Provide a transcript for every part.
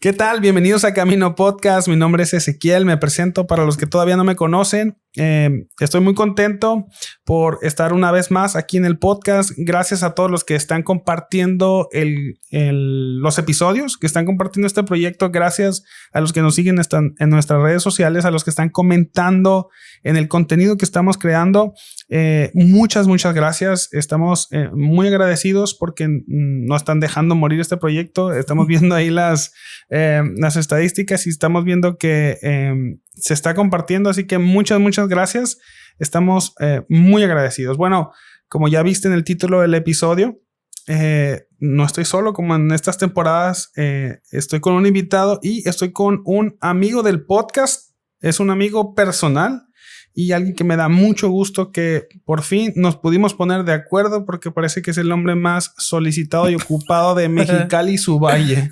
¿Qué tal? Bienvenidos a Camino Podcast. Mi nombre es Ezequiel. Me presento para los que todavía no me conocen. Estoy muy contento por estar una vez más aquí en el podcast. Gracias a todos los que están compartiendo los episodios, que están compartiendo este proyecto. Gracias a los que nos siguen en nuestras redes sociales, a los que están comentando en el contenido que estamos creando. Muchas gracias. Estamos muy agradecidos porque no están dejando morir este proyecto. Estamos viendo ahí las estadísticas y estamos viendo que se está compartiendo, así que muchas gracias. Estamos muy agradecidos. Bueno, como ya viste en el título del episodio, no estoy solo como en estas temporadas. Estoy con un invitado y estoy con un amigo del podcast. Es un amigo personal y alguien que me da mucho gusto que por fin nos pudimos poner de acuerdo, porque parece que es el hombre más solicitado y ocupado de Mexicali y su valle.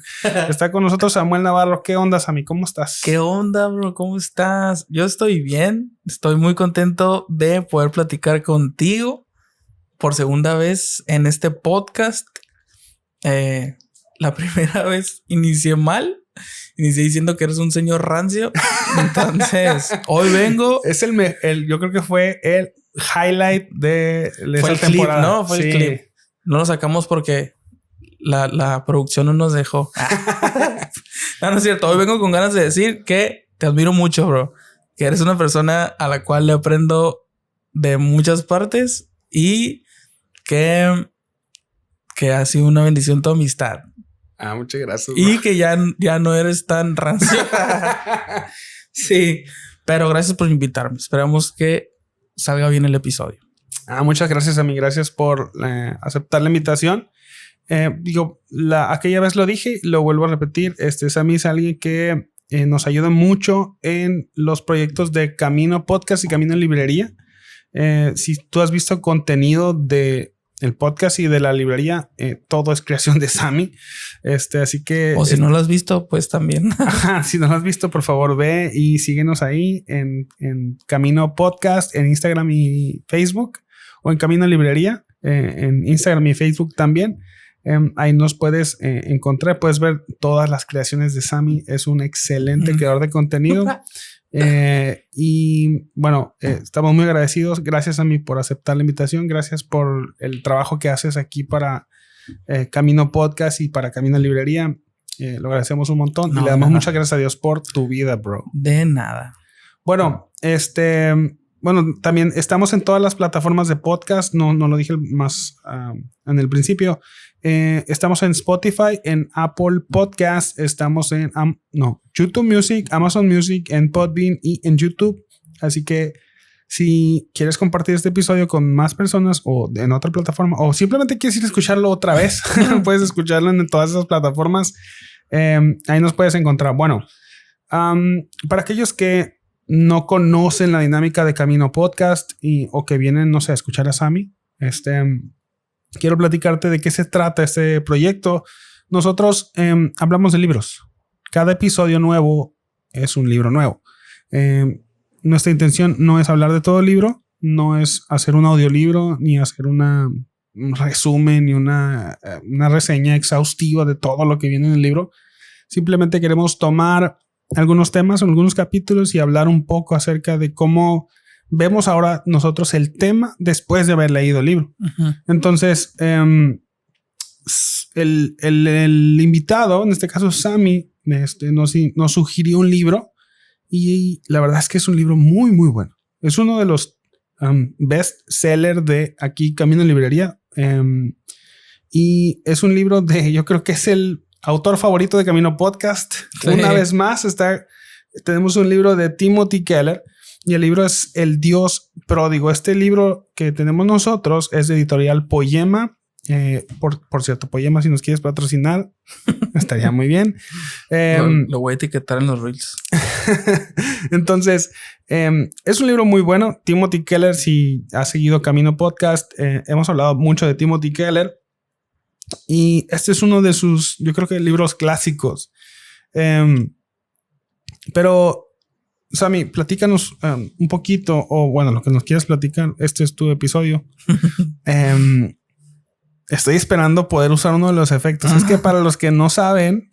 Está con nosotros Samuel Navarro. ¿Qué onda, Sammy? ¿Cómo estás? ¿Qué onda, bro? ¿Cómo estás? Yo estoy bien. Estoy muy contento de poder platicar contigo por segunda vez en este podcast. La primera vez inicié mal. Inicié diciendo que eres un señor rancio. Entonces, hoy vengo. Es yo creo que fue el highlight de esa el temporada. Clip, ¿no? Fue el clip. No lo sacamos porque la producción no nos dejó. No es cierto. Hoy vengo con ganas de decir que te admiro mucho, bro. Que eres una persona a la cual le aprendo de muchas partes y que ha sido una bendición tu amistad. Muchas gracias. Y que ya no eres tan rancio. Sí, pero gracias por invitarme. Esperamos que salga bien el episodio. Muchas gracias a mí. Gracias por aceptar la invitación. Aquella vez lo dije, lo vuelvo a repetir. Sammy es alguien que nos ayuda mucho en los proyectos de Camino Podcast y Camino Librería. Si tú has visto contenido de el podcast y de la librería, todo es creación de Sammy. Así que... O si no lo has visto, pues también. Si no lo has visto, por favor, ve y síguenos ahí en Camino Podcast, en Instagram y Facebook, o en Camino Librería, en Instagram y Facebook también. Ahí nos puedes encontrar, puedes ver todas las creaciones de Sammy. Es un excelente creador de contenido. Y bueno, estamos muy agradecidos. Gracias a mí por aceptar la invitación. Gracias por el trabajo que haces aquí para Camino Podcast y para Camino Librería. Lo agradecemos un montón y le damos muchas gracias a Dios por tu vida, bro. De nada. Bueno, también estamos en todas las plataformas de podcast. No lo dije más en el principio. Estamos en Spotify, en Apple Podcast, estamos en YouTube Music, Amazon Music, en Podbean y en YouTube. Así que si quieres compartir este episodio con más personas o en otra plataforma, o simplemente quieres ir a escucharlo otra vez, puedes escucharlo en todas esas plataformas. Ahí nos puedes encontrar. Bueno, para aquellos que no conocen la dinámica de Camino Podcast o que vienen, no sé, a escuchar a Sammy, quiero platicarte de qué se trata este proyecto. Nosotros hablamos de libros. Cada episodio nuevo es un libro nuevo. Nuestra intención no es hablar de todo el libro, no es hacer un audiolibro, ni hacer un resumen, ni una reseña exhaustiva de todo lo que viene en el libro. Simplemente queremos tomar algunos temas, algunos capítulos y hablar un poco acerca de cómo vemos ahora nosotros el tema después de haber leído el libro. Uh-huh. Entonces, el invitado, en este caso Sammy, nos sugirió un libro y la verdad es que es un libro muy bueno. Es uno de los best sellers de aquí Camino Librería, y es un libro yo creo que es el autor favorito de Camino Podcast. Sí. Una vez más tenemos un libro de Timothy Keller. Y el libro es El Dios Pródigo. Este libro que tenemos nosotros es de editorial Poema. Por cierto, Poema, si nos quieres patrocinar, estaría muy bien. Lo voy a etiquetar en los reels. Entonces, es un libro muy bueno. Timothy Keller, si has seguido Camino Podcast, hemos hablado mucho de Timothy Keller. Y este es uno de sus, yo creo que libros clásicos. Pero... Sammy, platícanos un poquito, o bueno, lo que nos quieras platicar. Este es tu episodio. estoy esperando poder usar uno de los efectos. Es que para los que no saben,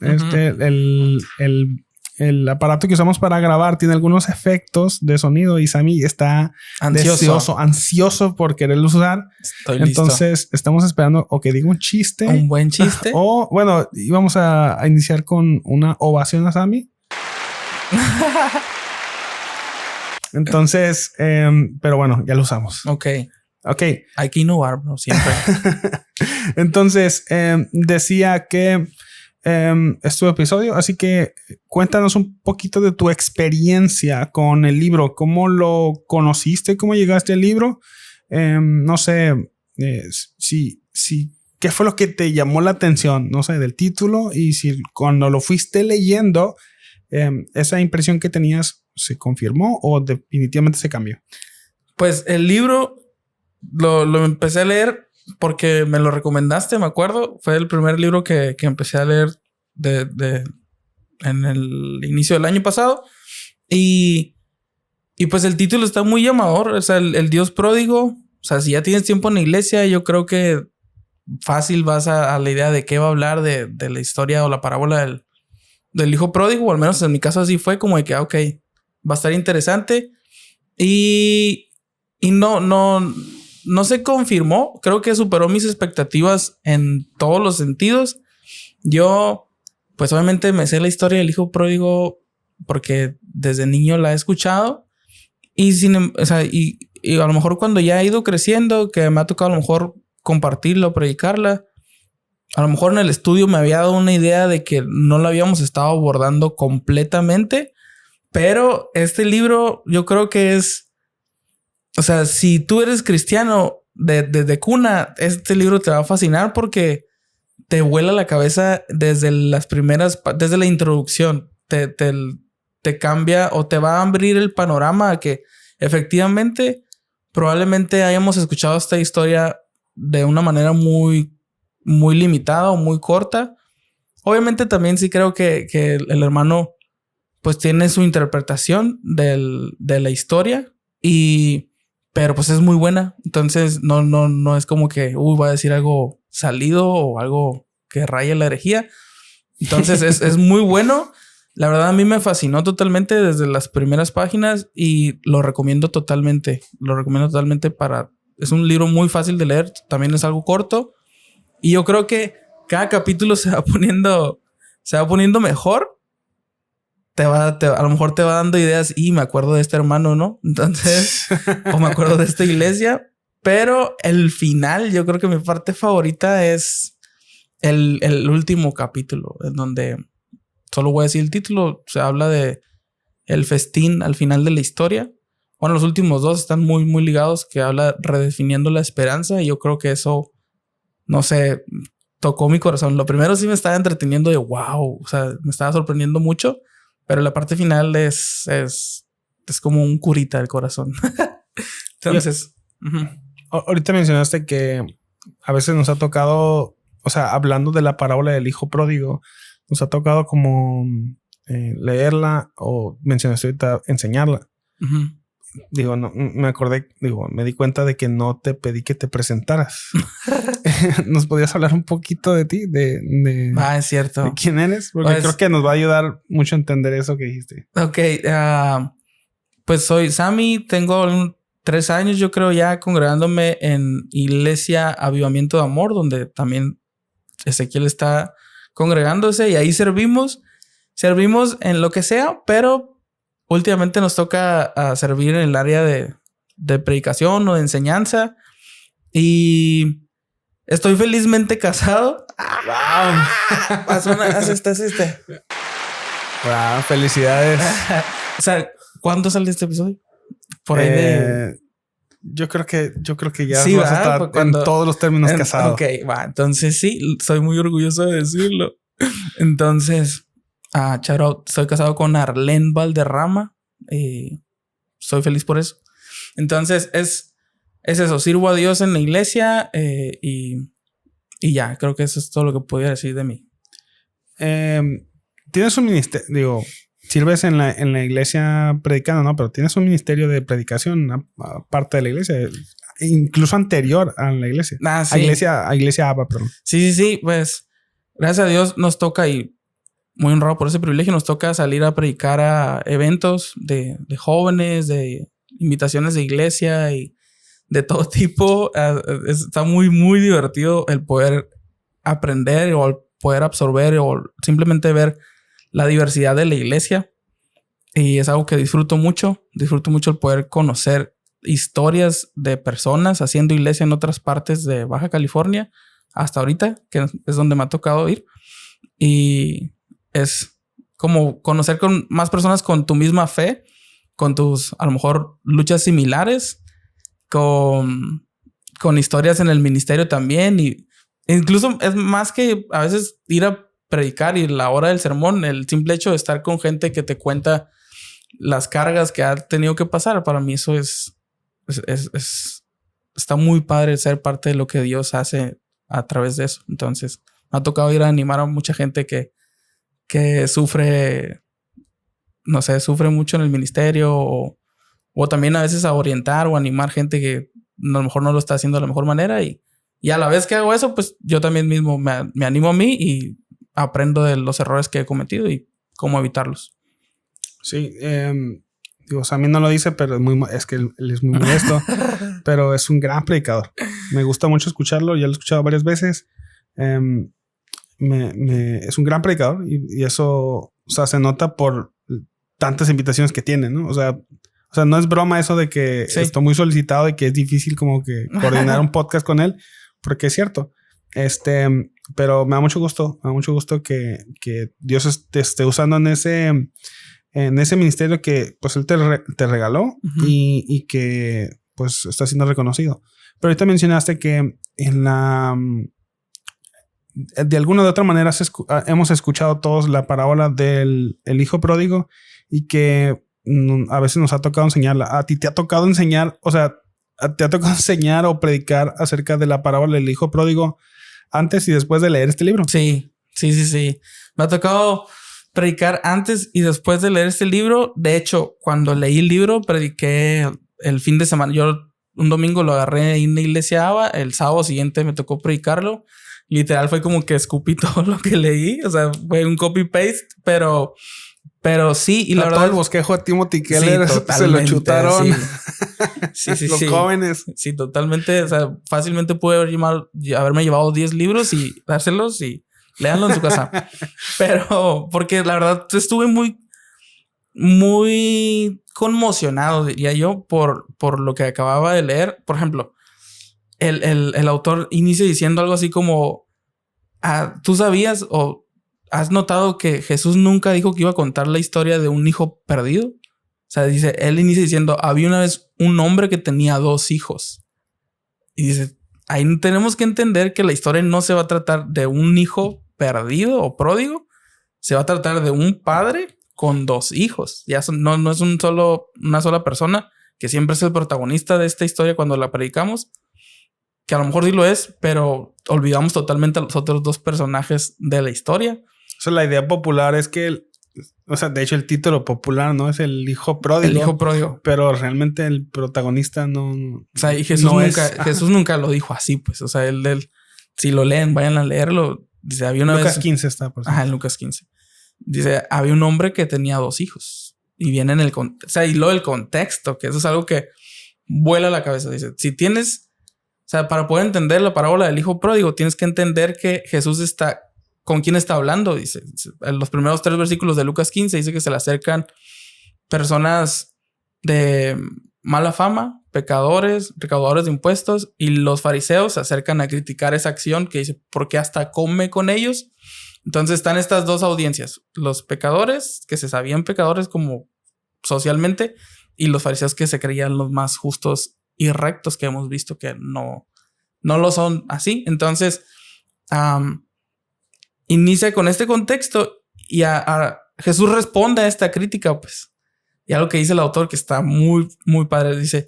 el aparato que usamos para grabar tiene algunos efectos de sonido y Sammy está ansioso por quererlo usar. Estoy listo. Entonces estamos esperando o que diga un chiste. Un buen chiste. O bueno, íbamos a iniciar con una ovación a Sammy. Entonces, pero bueno, ya lo usamos. Ok. Hay que innovar, bro, siempre. Entonces, decía que es tu episodio, así que cuéntanos un poquito de tu experiencia con el libro. ¿Cómo lo conociste? ¿Cómo llegaste al libro? No sé si qué fue lo que te llamó la atención, no sé, del título, y si cuando lo fuiste leyendo, esa impresión que tenías se confirmó o definitivamente se cambió. Pues el libro lo empecé a leer porque me lo recomendaste, me acuerdo. Fue el primer libro que empecé a leer en el inicio del año pasado. Y pues el título está muy llamador. O sea, el Dios pródigo. O sea, si ya tienes tiempo en la iglesia, yo creo que fácil vas a la idea de qué va a hablar de la historia o la parábola del hijo pródigo. O al menos en mi caso así fue, como de que, ok, va a estar interesante. Y no se confirmó. Creo que superó mis expectativas en todos los sentidos. Yo, pues obviamente me sé la historia del hijo pródigo porque desde niño la he escuchado. Y a lo mejor cuando ya he ido creciendo, que me ha tocado a lo mejor compartirla o predicarla, a lo mejor en el estudio me había dado una idea de que no la habíamos estado abordando completamente. Pero este libro yo creo que es... O sea, si tú eres cristiano desde cuna, este libro te va a fascinar porque te vuela la cabeza desde desde la introducción. Te cambia o te va a abrir el panorama a que efectivamente probablemente hayamos escuchado esta historia de una manera muy, muy limitada o muy corta. Obviamente también sí creo que el hermano pues tiene su interpretación de la historia pero pues es muy buena. Entonces no es como que va a decir algo salido o algo que raye la herejía. Entonces es muy bueno. La verdad a mí me fascinó totalmente desde las primeras páginas y lo recomiendo totalmente. Es un libro muy fácil de leer. También es algo corto. Y yo creo que cada capítulo se va poniendo mejor. A lo mejor te va dando ideas y me acuerdo de este hermano, ¿no? Entonces, o me acuerdo de esta iglesia, pero el final, yo creo que mi parte favorita es el último capítulo, en donde solo voy a decir el título. Se habla de el festín al final de la historia. Bueno, los últimos dos están muy, muy ligados, que habla redefiniendo la esperanza, y yo creo que eso, no sé, tocó mi corazón. Lo primero sí me estaba entreteniendo de wow, o sea, me estaba sorprendiendo mucho. Pero la parte final es como un curita del corazón. Entonces, ahorita mencionaste que a veces nos ha tocado, o sea, hablando de la parábola del hijo pródigo, nos ha tocado como leerla, o mencionaste ahorita enseñarla. Digo, no, me di cuenta de que no te pedí que te presentaras. ¿Nos podías hablar un poquito de ti? Es cierto. ¿De quién eres? Porque creo que nos va a ayudar mucho a entender eso que dijiste. Ok. Pues soy Sammy. Tengo 3 años, yo creo, ya congregándome en Iglesia Avivamiento de Amor, donde también Ezequiel está congregándose, y ahí servimos en lo que sea, pero últimamente nos toca servir en el área de predicación o de enseñanza. Y estoy felizmente casado. ¡Wow! Asiste. ¡Wow! ¡Felicidades! O sea, ¿cuándo sale este episodio? Por ahí de... Yo creo que ya sí, vas a estar en todos los términos casado. Ok, va. Entonces sí, soy muy orgulloso de decirlo. Entonces... Charo, soy casado con Arlene Valderrama. Soy feliz por eso. Entonces es eso. Sirvo a Dios en la iglesia y ya. Creo que eso es todo lo que podía decir de mí. Tienes un ministerio, digo, sirves en la iglesia predicando, ¿no? Pero tienes un ministerio de predicación aparte de la iglesia. incluso anterior a la iglesia. Sí. A iglesia ABA, perdón. Sí. Pues gracias a Dios nos toca, y muy honrado por ese privilegio, nos toca salir a predicar a eventos de jóvenes, de invitaciones de iglesia y de todo tipo. Está muy, muy divertido el poder aprender o el poder absorber o simplemente ver la diversidad de la iglesia. Y es algo que disfruto mucho. Disfruto mucho el poder conocer historias de personas haciendo iglesia en otras partes de Baja California hasta ahorita, que es donde me ha tocado ir. Y es como conocer con más personas con tu misma fe, con tus, a lo mejor, luchas similares, con historias en el ministerio también. Y incluso es más que a veces ir a predicar y la hora del sermón, el simple hecho de estar con gente que te cuenta las cargas que ha tenido que pasar. Para mí eso está muy padre ser parte de lo que Dios hace a través de eso. Entonces me ha tocado ir a animar a mucha gente que sufre, no sé, sufre mucho en el ministerio, o también a veces a orientar o animar gente que a lo mejor no lo está haciendo de la mejor manera, y a la vez que hago eso, pues yo también mismo me animo a mí y aprendo de los errores que he cometido y cómo evitarlos. Sí, digo, a mí no lo dice, pero es que él es muy modesto, pero es un gran predicador. Me gusta mucho escucharlo, ya lo he escuchado varias veces. Es un gran predicador y eso, o sea, se nota por tantas invitaciones que tiene, ¿no? O sea, no es broma eso de que estoy muy solicitado y que es difícil como que coordinar un podcast con él, porque es cierto. Pero me da mucho gusto que Dios esté usando en ese ministerio que pues él te regaló. Uh-huh. y que pues está siendo reconocido. Pero ahorita mencionaste que de alguna u otra manera hemos escuchado todos la parábola del hijo pródigo, y que a veces nos ha tocado enseñarla. A ti te ha tocado enseñar, o sea, te ha tocado enseñar o predicar acerca de la parábola del hijo pródigo antes y después de leer este libro. Sí. Me ha tocado predicar antes y después de leer este libro. De hecho, cuando leí el libro, prediqué el fin de semana. Yo un domingo lo agarré en la iglesia ABA. El sábado siguiente me tocó predicarlo. Literal fue como que escupí todo lo que leí. O sea, fue un copy-paste, pero sí. Y la verdad, todo el bosquejo de Timothy Keller se lo chutaron. Sí. Los jóvenes. Sí, totalmente. O sea, fácilmente pude haberme llevado 10 libros y dárselos y léanlo en su casa. Pero porque la verdad estuve muy, muy conmocionado, diría yo, por lo que acababa de leer. Por ejemplo, el autor inicia diciendo algo así como: ¿tú sabías o has notado que Jesús nunca dijo que iba a contar la historia de un hijo perdido? O sea, dice, él inicia diciendo: había una vez un hombre que tenía 2 hijos. Y dice, ahí tenemos que entender que la historia no se va a tratar de un hijo perdido o pródigo. Se va a tratar de un padre con 2 hijos. Ya no es una sola persona, que siempre es el protagonista de esta historia cuando la predicamos. Que a lo mejor sí lo es, pero olvidamos totalmente a los otros 2 personajes de la historia. O sea, la idea popular es que de hecho el título popular, ¿no? Es el hijo pródigo. El hijo pródigo. Pero realmente el protagonista no... O sea, y Jesús nunca lo dijo así, pues. O sea, él si lo leen, vayan a leerlo. Dice, había una Lucas vez... 15 está, por cierto. Ajá, en Lucas 15. Dice, había un hombre que tenía 2 hijos. Y viene o sea, y luego el contexto, que eso es algo que vuela la cabeza. Dice, si tienes... O sea, para poder entender la parábola del hijo pródigo, tienes que entender que Jesús está... ¿Con quién está hablando? Dice, en los primeros 3 versículos de Lucas 15 dice que se le acercan personas de mala fama, pecadores, recaudadores de impuestos, y los fariseos se acercan a criticar esa acción, que dice, porque hasta come con ellos. Entonces están estas 2 audiencias: los pecadores, que se sabían pecadores como socialmente, y los fariseos, que se creían los más justos y rectos, que hemos visto que no lo son así. Entonces, inicia con este contexto y Jesús responde a esta crítica, pues. Y algo que dice el autor que está muy, muy padre. Dice,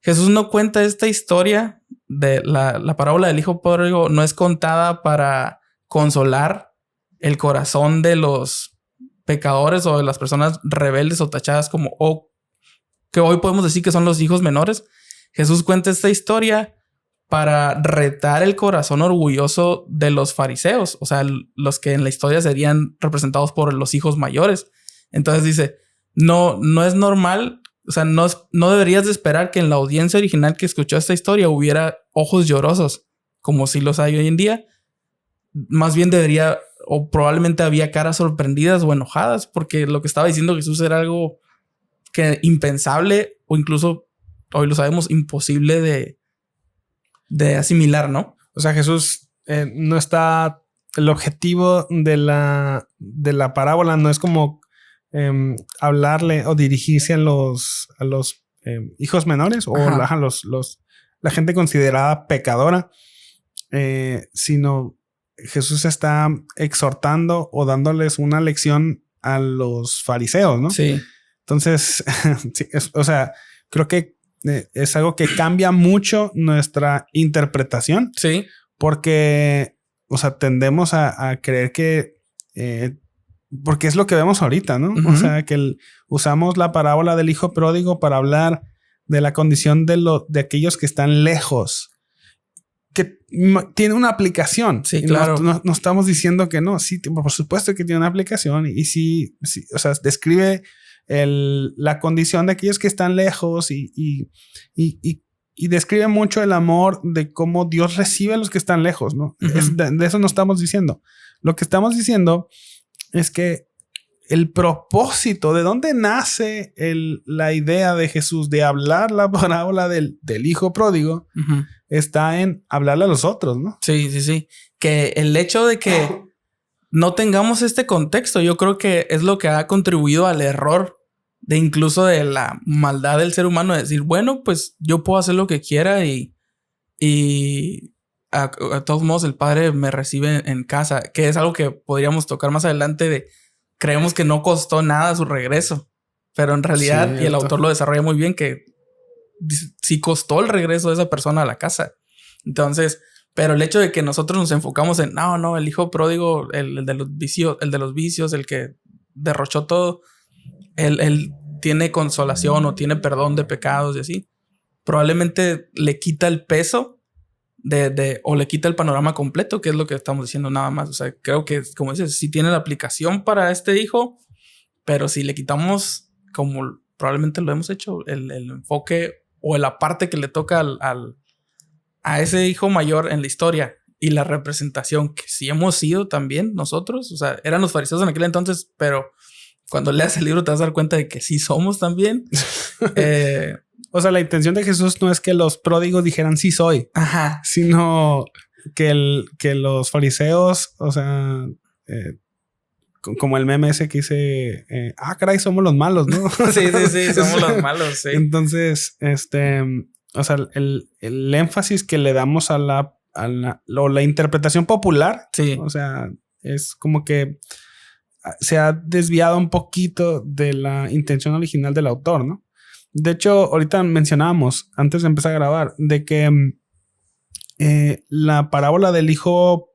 Jesús no cuenta esta historia de la parábola del hijo pródigo, no es contada para consolar el corazón de los pecadores o de las personas rebeldes o tachadas como, o que hoy podemos decir que son los hijos menores. Jesús cuenta esta historia para retar el corazón orgulloso de los fariseos, o sea, los que en la historia serían representados por los hijos mayores. Entonces dice, no es normal, o sea, no deberías de esperar que en la audiencia original que escuchó esta historia hubiera ojos llorosos, como si los hay hoy en día. Más bien debería, o probablemente había caras sorprendidas o enojadas, porque lo que estaba diciendo Jesús era algo que impensable, o incluso, hoy lo sabemos, imposible de asimilar, ¿no? O sea, Jesús no está... El objetivo de la parábola no es como hablarle o dirigirse a los hijos menores o la gente considerada pecadora, sino Jesús está exhortando o dándoles una lección a los fariseos, ¿no? Sí. Entonces, sí, o sea, creo que es algo que cambia mucho nuestra interpretación. Sí. Porque, o sea, tendemos a creer que... porque es lo que vemos ahorita, ¿no? Uh-huh. O sea, que usamos la parábola del hijo pródigo para hablar de la condición de aquellos que están lejos. Que tiene una aplicación. Sí, claro. No estamos diciendo que no. Sí, por supuesto que tiene una aplicación. Y sí, o sea, describe la condición de aquellos que están lejos y describe mucho el amor de cómo Dios recibe a los que están lejos, ¿no? Uh-huh. De eso no estamos diciendo. Lo que estamos diciendo es que el propósito, de dónde nace la idea de Jesús de hablar la parábola del hijo pródigo, uh-huh, está en hablarle a los otros, ¿no? Sí, sí, sí. Que el hecho de que no tengamos este contexto, yo creo que es lo que ha contribuido al error de incluso de la maldad del ser humano, de decir, bueno, pues yo puedo hacer lo que quiera y a todos modos el Padre me recibe en casa, que es algo que podríamos tocar más adelante. Creemos que no costó nada su regreso, pero en realidad, y el autor lo desarrolla muy bien, que sí costó el regreso de esa persona a la casa. Entonces, pero el hecho de que nosotros nos enfocamos en no, el hijo pródigo, el de los vicios, el que derrochó todo, él tiene consolación o tiene perdón de pecados y así, probablemente le quita el peso o le quita el panorama completo, que es lo que estamos diciendo nada más. O sea, creo que, como dices, sí tiene la aplicación para este hijo, pero si le quitamos, como probablemente lo hemos hecho, el enfoque o la parte que le toca a ese hijo mayor en la historia y la representación que sí hemos sido también nosotros, o sea, eran los fariseos en aquel entonces, pero cuando leas el libro te vas a dar cuenta de que sí somos también. O sea, la intención de Jesús no es que los pródigos dijeran sí soy, ajá, sino que los fariseos, o sea, como el meme ese que dice, caray, somos los malos, ¿no? Sí, somos los malos, sí. Entonces, o sea, el énfasis que le damos a la interpretación popular, sí, o sea, es como que se ha desviado un poquito de la intención original del autor, ¿no? De hecho, ahorita mencionábamos, antes de empezar a grabar, de que la parábola del hijo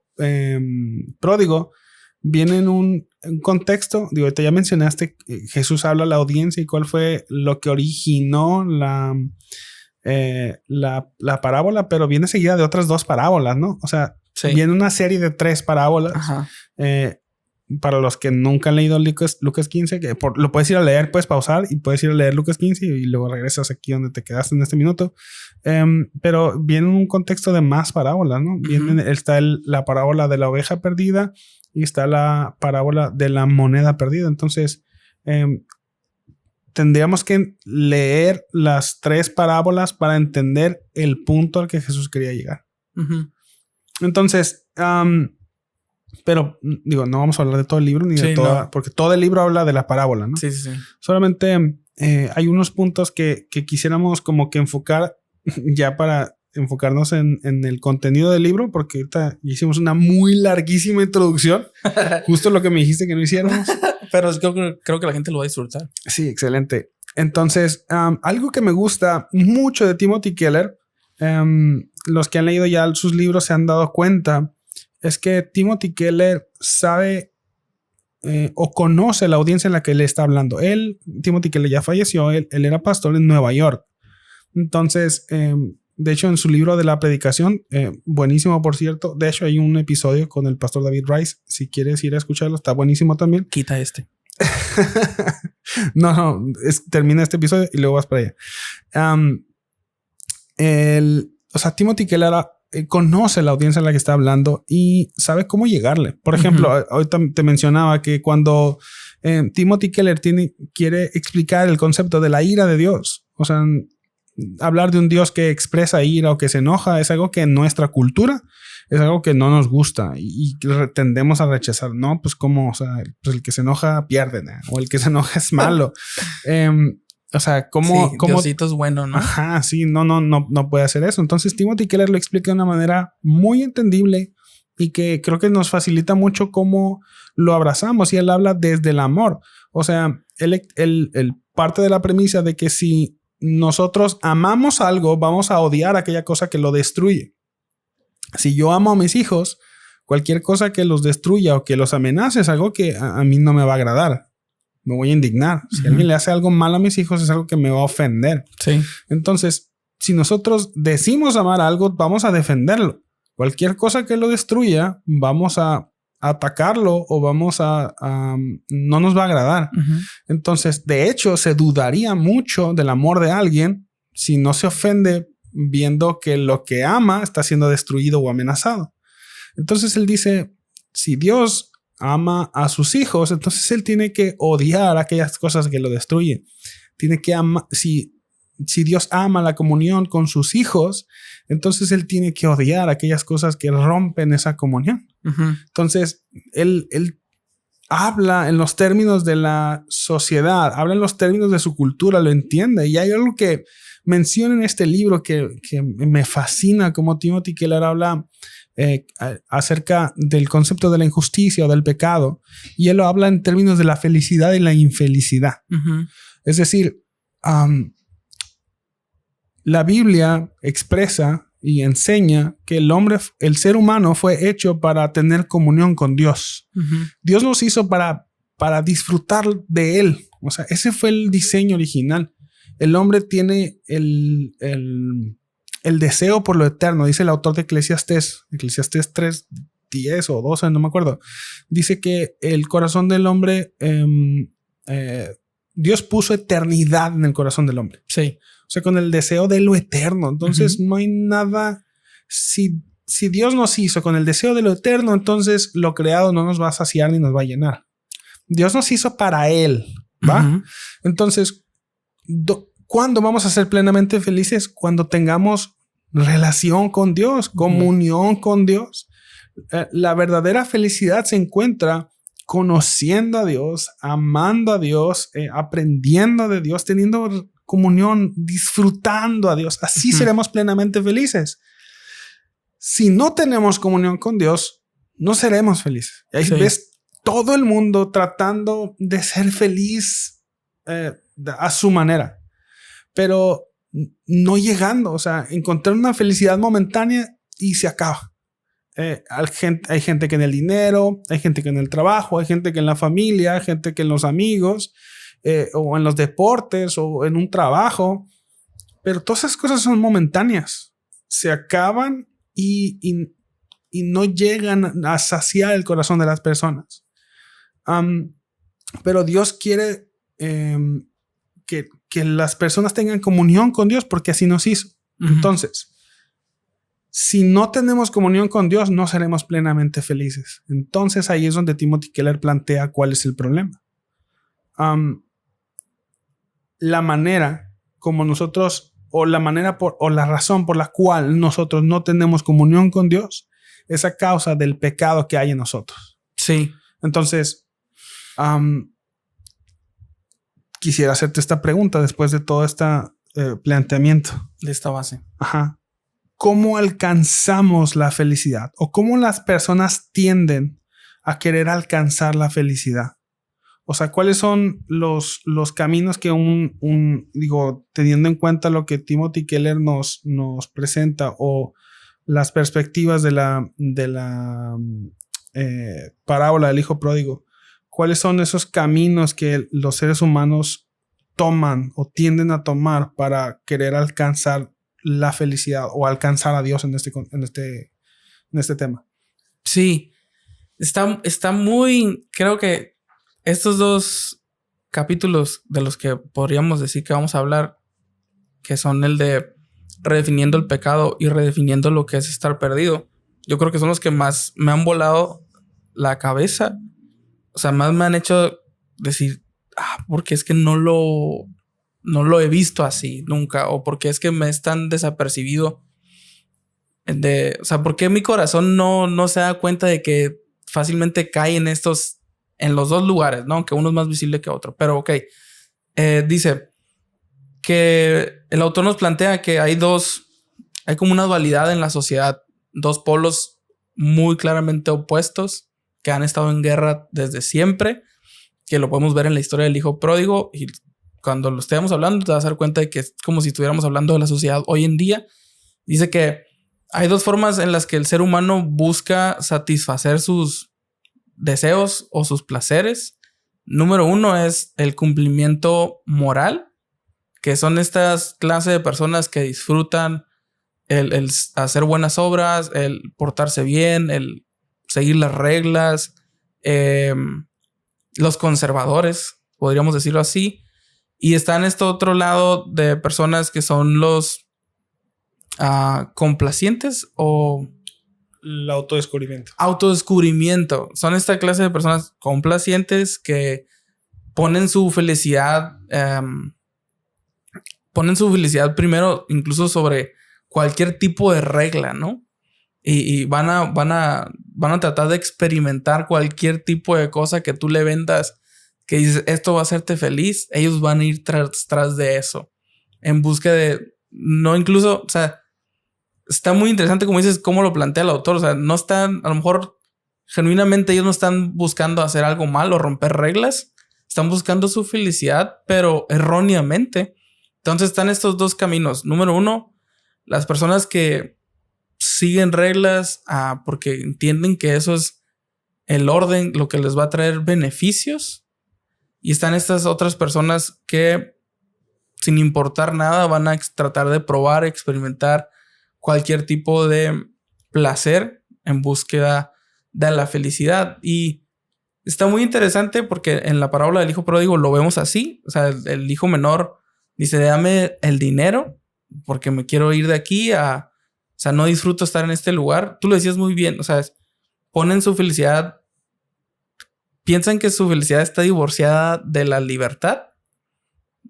pródigo viene en un contexto. Digo, ahorita ya mencionaste, Jesús habla a la audiencia y cuál fue lo que originó la parábola, pero viene seguida de otras 2 parábolas, ¿no? O sea, sí, viene una serie de 3 parábolas. Ajá. Para los que nunca han leído Lucas 15, que lo puedes ir a leer, puedes pausar y puedes ir a leer Lucas 15 y luego regresas aquí donde te quedaste en este minuto. Pero viene en un contexto de más parábolas, ¿no? Uh-huh. Está la parábola de la oveja perdida y está la parábola de la moneda perdida. Entonces, tendríamos que leer las 3 parábolas para entender el punto al que Jesús quería llegar. Uh-huh. Entonces, pero digo, no vamos a hablar de todo el libro ni de toda, no, porque todo el libro habla de la parábola, ¿no? Sí. Solamente hay unos puntos que quisiéramos como que enfocar ya para enfocarnos en el contenido del libro, porque ahorita hicimos una muy larguísima introducción, justo lo que me dijiste que no hiciéramos. Pero creo que la gente lo va a disfrutar. Sí, excelente. Entonces, algo que me gusta mucho de Timothy Keller, los que han leído ya sus libros se han dado cuenta, es que Timothy Keller sabe o conoce la audiencia en la que le está hablando. Timothy Keller ya falleció, él era pastor en Nueva York. Entonces, de hecho, en su libro de la predicación, buenísimo, por cierto. De hecho, hay un episodio con el pastor David Rice. Si quieres ir a escucharlo, está buenísimo también. Quita este. No, termina este episodio y luego vas para allá. Timothy Keller conoce la audiencia a la que está hablando y sabe cómo llegarle. Por ejemplo, ahorita te mencionaba que cuando Timothy Keller quiere explicar el concepto de la ira de Dios, o sea, hablar de un Dios que expresa ira o que se enoja es algo que en nuestra cultura es algo que no nos gusta y tendemos a rechazar. No, pues como, o sea, pues el que se enoja pierde, ¿no? O el que se enoja es malo. O sea, ¿cómo Diosito es bueno, ¿no? Ajá, sí, no puede hacer eso. Entonces Timothy Keller lo explica de una manera muy entendible y que creo que nos facilita mucho cómo lo abrazamos. Y él habla desde el amor. O sea, él parte de la premisa de que si nosotros amamos algo, vamos a odiar aquella cosa que lo destruye. Si yo amo a mis hijos, cualquier cosa que los destruya o que los amenace es algo que a mí no me va a agradar. Me voy a indignar. Si alguien le hace algo malo a mis hijos, es algo que me va a ofender. Sí. Entonces, si nosotros decimos amar algo, vamos a defenderlo. Cualquier cosa que lo destruya, vamos a atacarlo o no nos va a agradar. Entonces, de hecho, se dudaría mucho del amor de alguien si no se ofende viendo que lo que ama está siendo destruido o amenazado. Entonces, él dice, si Dios ama a sus hijos, entonces él tiene que odiar aquellas cosas que lo destruyen. Tiene que amar, si Dios ama la comunión con sus hijos, entonces él tiene que odiar aquellas cosas que rompen esa comunión. Entonces, él habla en los términos de la sociedad, habla en los términos de su cultura, lo entiende. Y hay algo que menciona en este libro que me fascina, como Timothy Keller habla acerca del concepto de la injusticia o del pecado, y él lo habla en términos de la felicidad y la infelicidad. Es decir, la Biblia expresa y enseña que el ser humano fue hecho para tener comunión con Dios. Dios nos hizo para disfrutar de Él. O sea, ese fue el diseño original. El hombre tiene el deseo por lo eterno, dice el autor de Eclesiastés 3:10 o 12, no me acuerdo. Dice que el corazón del hombre, Dios puso eternidad en el corazón del hombre. Sí. O sea, con el deseo de lo eterno. Entonces, no hay nada. Si Dios nos hizo con el deseo de lo eterno, entonces lo creado no nos va a saciar ni nos va a llenar. Dios nos hizo para Él, ¿va? Entonces, ¿cuándo vamos a ser plenamente felices? Cuando tengamos relación con Dios, comunión con Dios. La verdadera felicidad se encuentra conociendo a Dios, amando a Dios, aprendiendo de Dios, teniendo comunión, disfrutando a Dios. Así seremos plenamente felices. Si no tenemos comunión con Dios, no seremos felices. Ahí ves todo el mundo tratando de ser feliz a su manera, pero no llegando. O sea, encontrar una felicidad momentánea y se acaba. Hay gente que en el dinero, hay gente que en el trabajo, hay gente que en la familia, hay gente que en los amigos, o en los deportes o en un trabajo, pero todas esas cosas son momentáneas, se acaban y no llegan a saciar el corazón de las personas. Pero Dios quiere que las personas tengan comunión con Dios porque así nos hizo. Entonces, si no tenemos comunión con Dios, no seremos plenamente felices. Entonces ahí es donde Timothy Keller plantea cuál es el problema. La manera como nosotros, o la razón por la cual nosotros no tenemos comunión con Dios es a causa del pecado que hay en nosotros. Sí. Entonces, quisiera hacerte esta pregunta después de todo este planteamiento. De esta base. Ajá. ¿Cómo alcanzamos la felicidad? ¿O cómo las personas tienden a querer alcanzar la felicidad? O sea, ¿cuáles son los caminos que teniendo en cuenta lo que Timothy Keller nos presenta, o las perspectivas de la parábola del hijo pródigo? ¿Cuáles son esos caminos que los seres humanos toman o tienden a tomar para querer alcanzar la felicidad o alcanzar a Dios en este tema. Sí, está muy... Creo que estos dos capítulos de los que podríamos decir que vamos a hablar, que son el de redefiniendo el pecado y redefiniendo lo que es estar perdido, yo creo que son los que más me han volado la cabeza. O sea, más me han hecho decir, porque es que no lo he visto así nunca, o porque es que me es tan desapercibido. O sea, ¿por qué mi corazón no se da cuenta de que fácilmente cae en los dos lugares, ¿no? Aunque uno es más visible que otro. Pero ok, dice que el autor nos plantea que hay como una dualidad en la sociedad, dos polos muy claramente opuestos que han estado en guerra desde siempre, que lo podemos ver en la historia del hijo pródigo, y cuando lo estemos hablando te vas a dar cuenta de que es como si estuviéramos hablando de la sociedad hoy en día. Dice que hay dos formas en las que el ser humano busca satisfacer sus deseos o sus placeres. Número uno es el cumplimiento moral, que son estas clases de personas que disfrutan el hacer buenas obras, el portarse bien, el seguir las reglas. Los conservadores, podríamos decirlo así. Y está en este otro lado de personas que son los complacientes o... El autodescubrimiento. Autodescubrimiento. Son esta clase de personas complacientes que ponen su felicidad primero, incluso sobre cualquier tipo de regla, ¿no? Y van a tratar de experimentar cualquier tipo de cosa que tú le vendas, que dices, esto va a hacerte feliz. Ellos van a ir tras de eso, en busca de... No, incluso, o sea, está muy interesante como dices, cómo lo plantea el autor. O sea, no están, a lo mejor, genuinamente ellos no están buscando hacer algo mal o romper reglas. Están buscando su felicidad, pero erróneamente. Entonces están estos dos caminos. Número uno, las personas que siguen reglas porque entienden que eso es el orden, lo que les va a traer beneficios. Y están estas otras personas que, sin importar nada, van a tratar de probar, experimentar cualquier tipo de placer en búsqueda de la felicidad. Y está muy interesante porque en la parábola del hijo pródigo lo vemos así. O sea, el hijo menor dice, dame el dinero porque me quiero ir de aquí o sea, no disfruto estar en este lugar. Tú lo decías muy bien. O sea, ponen su felicidad, piensan que su felicidad está divorciada de la libertad.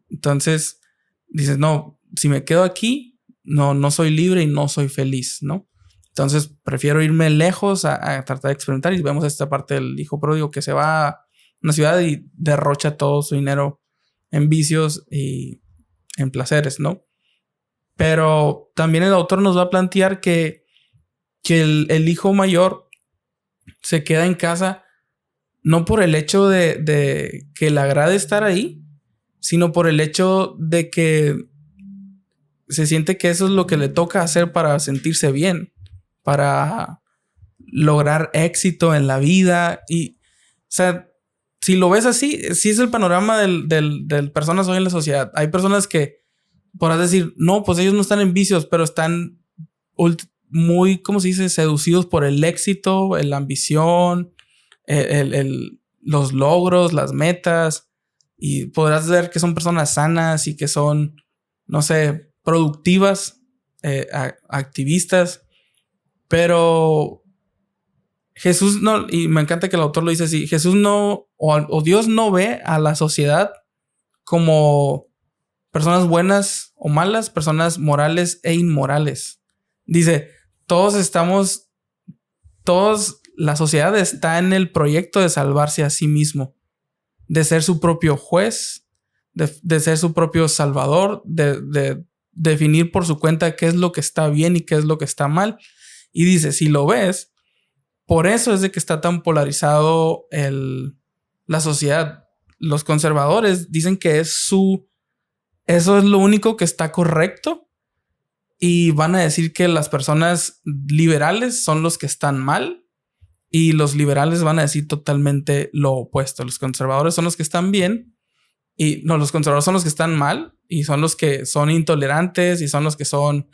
Entonces dices, no, si me quedo aquí, no soy libre y no soy feliz, ¿no? Entonces prefiero irme lejos a tratar de experimentar. Y vemos esta parte del hijo pródigo que se va a una ciudad y derrocha todo su dinero en vicios y en placeres, ¿no? Pero también el autor nos va a plantear que el hijo mayor se queda en casa no por el hecho de que le agrade estar ahí, sino por el hecho de que se siente que eso es lo que le toca hacer para sentirse bien, para lograr éxito en la vida. Y, o sea, si lo ves así, sí es el panorama del personas hoy en la sociedad. Hay personas que podrás decir, no, pues ellos no están en vicios, pero están muy, ¿cómo se dice? Seducidos por el éxito, la ambición, los logros, las metas. Y podrás ver que son personas sanas y que son, no sé, productivas, activistas. Pero Jesús no, y me encanta que el autor lo dice así, Jesús no, o Dios no ve a la sociedad como personas buenas o malas, personas morales e inmorales. Dice, la sociedad está en el proyecto de salvarse a sí mismo, de ser su propio juez, de ser su propio salvador, de definir por su cuenta qué es lo que está bien y qué es lo que está mal. Y dice, si lo ves, por eso es de que está tan polarizado la sociedad. Los conservadores dicen que eso es lo único que está correcto, y van a decir que las personas liberales son los que están mal, y los liberales van a decir totalmente lo opuesto. Los conservadores son los que están bien Y no, los conservadores son los que están mal y son los que son intolerantes y son los que son,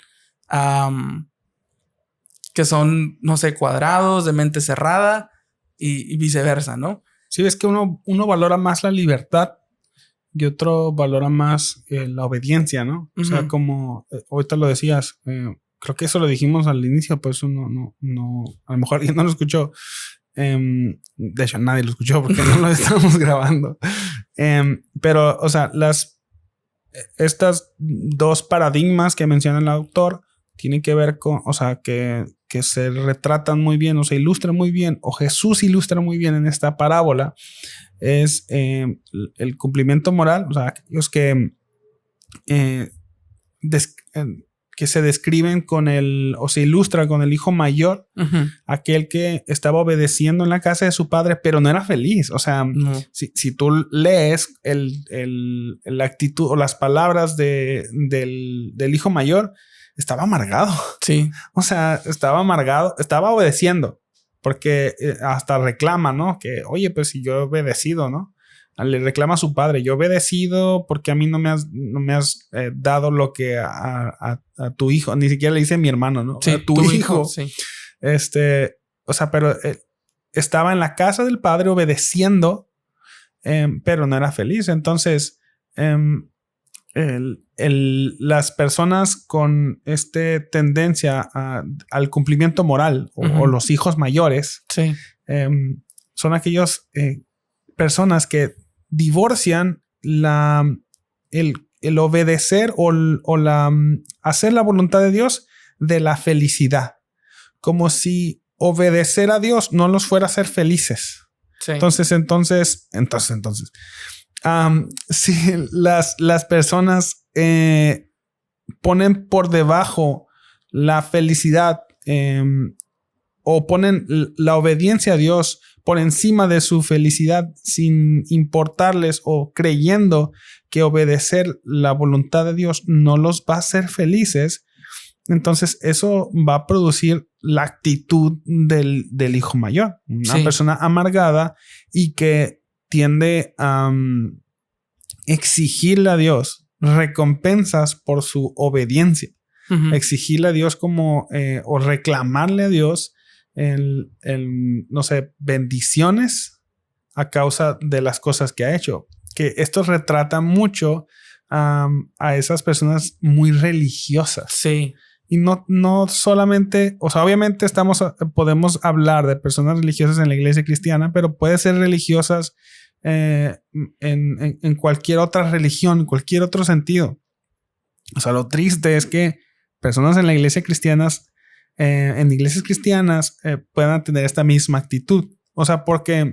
no sé, cuadrados, de mente cerrada y viceversa, ¿no? Sí, es que uno valora más la libertad y otro valora más la obediencia, ¿no? O sea, como ahorita lo decías, creo que eso lo dijimos al inicio, pues uno no, a lo mejor alguien no lo escuchó. De hecho, nadie lo escuchó porque no lo estábamos grabando. Pero, o sea, estas dos paradigmas que menciona el autor tienen que ver con, o sea, que se retratan muy bien, o se ilustran muy bien, o Jesús ilustra muy bien en esta parábola, es el cumplimiento moral, o sea, aquellos que se describen con o se ilustra con el hijo mayor, aquel que estaba obedeciendo en la casa de su padre, pero no era feliz. O sea, si tú lees la actitud o las palabras del hijo mayor, estaba amargado. Sí. O sea, estaba amargado, estaba obedeciendo, porque hasta reclama, ¿no? Que, oye, pues si yo he obedecido, ¿no? Le reclama a su padre, yo he obedecido porque a mí no me has dado lo que a tu hijo, ni siquiera le dice mi hermano, ¿no? Sí, a tu hijo. Sí. O sea, pero estaba en la casa del padre obedeciendo, pero no era feliz. Entonces, las personas con tendencia al cumplimiento moral o los hijos mayores, sí, son aquellos personas que divorcian el obedecer o hacer la voluntad de Dios de la felicidad, como si obedecer a Dios no los fuera a hacer felices. Sí. Entonces, si las personas ponen por debajo la felicidad o ponen la obediencia a Dios por encima de su felicidad sin importarles o creyendo que obedecer la voluntad de Dios no los va a hacer felices, entonces eso va a producir la actitud del hijo mayor, una persona amargada y que tiende a exigirle a Dios recompensas por su obediencia, exigirle a Dios como o reclamarle a Dios no sé, bendiciones a causa de las cosas que ha hecho. Que esto retrata mucho a esas personas muy religiosas. Sí. Y no solamente, o sea, obviamente podemos hablar de personas religiosas en la iglesia cristiana, pero puede ser religiosas en cualquier otra religión, en cualquier otro sentido. O sea, lo triste es que personas en la iglesia cristianas en iglesias cristianas puedan tener esta misma actitud. O sea, porque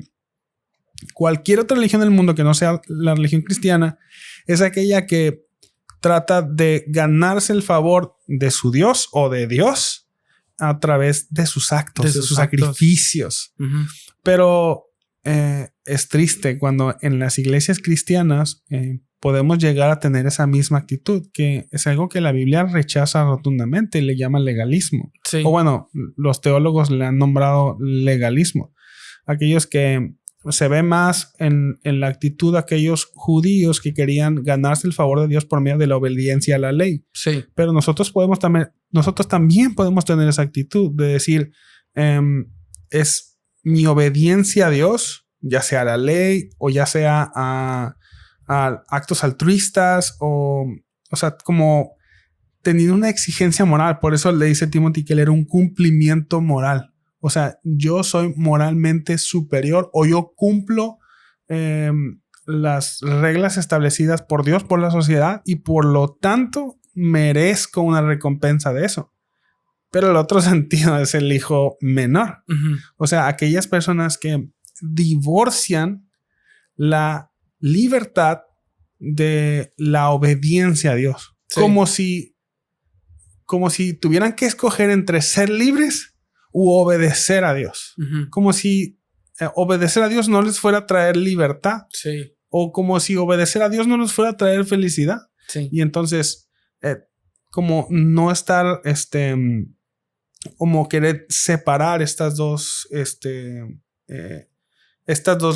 cualquier otra religión del mundo que no sea la religión cristiana es aquella que trata de ganarse el favor de su Dios o de Dios a través de sus actos, de sus sacrificios. Pero es triste cuando en las iglesias cristianas podemos llegar a tener esa misma actitud, que es algo que la Biblia rechaza rotundamente y le llama legalismo. Sí. O bueno, los teólogos le han nombrado legalismo. Aquellos que se ve más en la actitud de aquellos judíos que querían ganarse el favor de Dios por medio de la obediencia a la ley. Sí. Pero nosotros también podemos tener esa actitud de decir, es mi obediencia a Dios, ya sea a la ley o ya sea a actos altruistas o sea, como teniendo una exigencia moral. Por eso le dice Timothy que él era un cumplimiento moral. O sea, yo soy moralmente superior o yo cumplo las reglas establecidas por Dios, por la sociedad y por lo tanto merezco una recompensa de eso. Pero el otro sentido es el hijo menor. O sea, aquellas personas que divorcian la libertad de la obediencia a Dios. Sí. Como si tuvieran que escoger entre ser libres u obedecer a Dios. Como si obedecer a Dios no les fuera a traer libertad. Sí. O como si obedecer a Dios no les fuera a traer felicidad. Sí. Y entonces, como no estar, como querer separar estas dos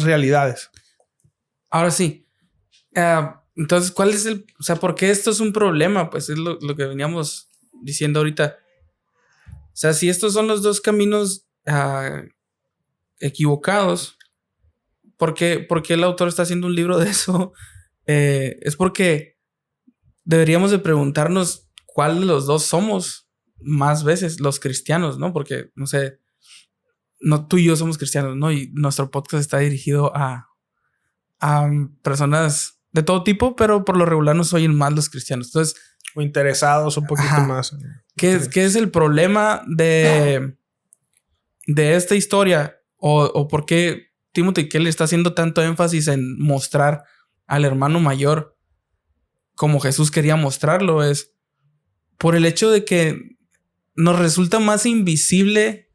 realidades. Ahora sí, Entonces, ¿cuál es o sea, por qué esto es un problema? Pues es lo que veníamos diciendo ahorita. O sea, si estos son los dos caminos equivocados, ¿por qué el autor está haciendo un libro de eso? Es porque deberíamos de preguntarnos cuál de los dos somos más veces los cristianos, ¿no? Porque, no sé, no, tú y yo somos cristianos, ¿no? Y nuestro podcast está dirigido a personas de todo tipo, pero por lo regular nos oyen más los cristianos. Entonces, o interesados un poquito más. ¿Qué es el problema de esta historia? ¿O por qué Timothy Keller está haciendo tanto énfasis en mostrar al hermano mayor como Jesús quería mostrarlo? Es por el hecho de que nos resulta más invisible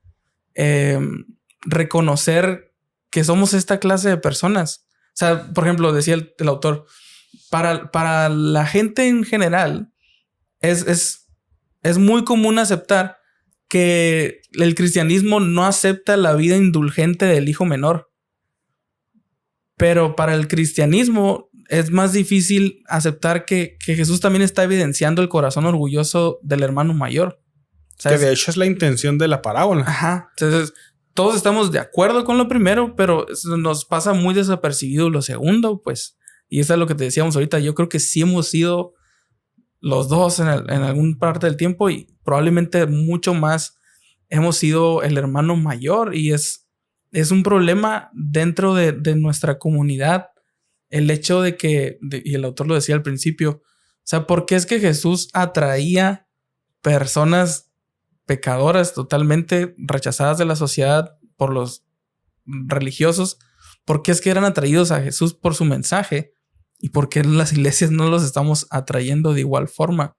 reconocer que somos esta clase de personas. O sea, por ejemplo, decía el autor, para la gente en general es muy común aceptar que el cristianismo no acepta la vida indulgente del hijo menor. Pero para el cristianismo es más difícil aceptar que Jesús también está evidenciando el corazón orgulloso del hermano mayor. ¿Sabes? Que de hecho es la intención de la parábola. Ajá. Entonces, todos estamos de acuerdo con lo primero, pero nos pasa muy desapercibido lo segundo, pues. Y eso es lo que te decíamos ahorita. Yo creo que sí hemos sido los dos en alguna parte del tiempo y probablemente mucho más hemos sido el hermano mayor. Y es un problema dentro de nuestra comunidad. El hecho de que, y el autor lo decía al principio, o sea, ¿por qué es que Jesús atraía personas pecadoras totalmente rechazadas de la sociedad por los religiosos? ¿Por qué es que eran atraídos a Jesús por su mensaje? ¿Y por qué en las iglesias no los estamos atrayendo de igual forma?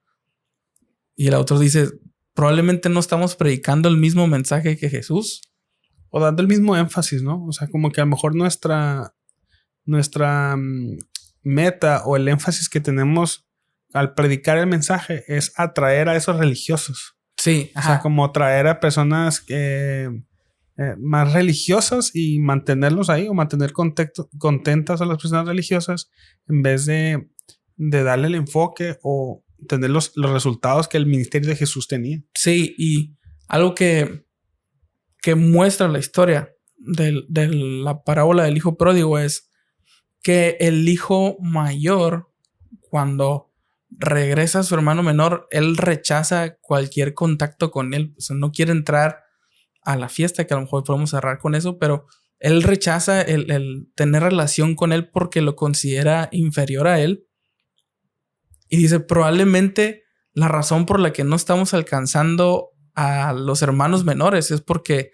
Y el autor dice, probablemente no estamos predicando el mismo mensaje que Jesús. O dando el mismo énfasis, ¿no? O sea, como que a lo mejor nuestra meta o el énfasis que tenemos al predicar el mensaje es atraer a esos religiosos. Sí. Ajá. O sea, como atraer a personas más religiosas y mantenerlos ahí o mantener contentas a las personas religiosas en vez de darle el enfoque o tener los resultados que el ministerio de Jesús tenía. Sí, y algo que muestra la historia de la parábola del hijo pródigo es que el hijo mayor, cuando regresa a su hermano menor, él rechaza cualquier contacto con él. O sea, no quiere entrar a la fiesta, que a lo mejor podemos cerrar con eso, pero él rechaza el tener relación con él porque lo considera inferior a él. Y dice, probablemente la razón por la que no estamos alcanzando a los hermanos menores es porque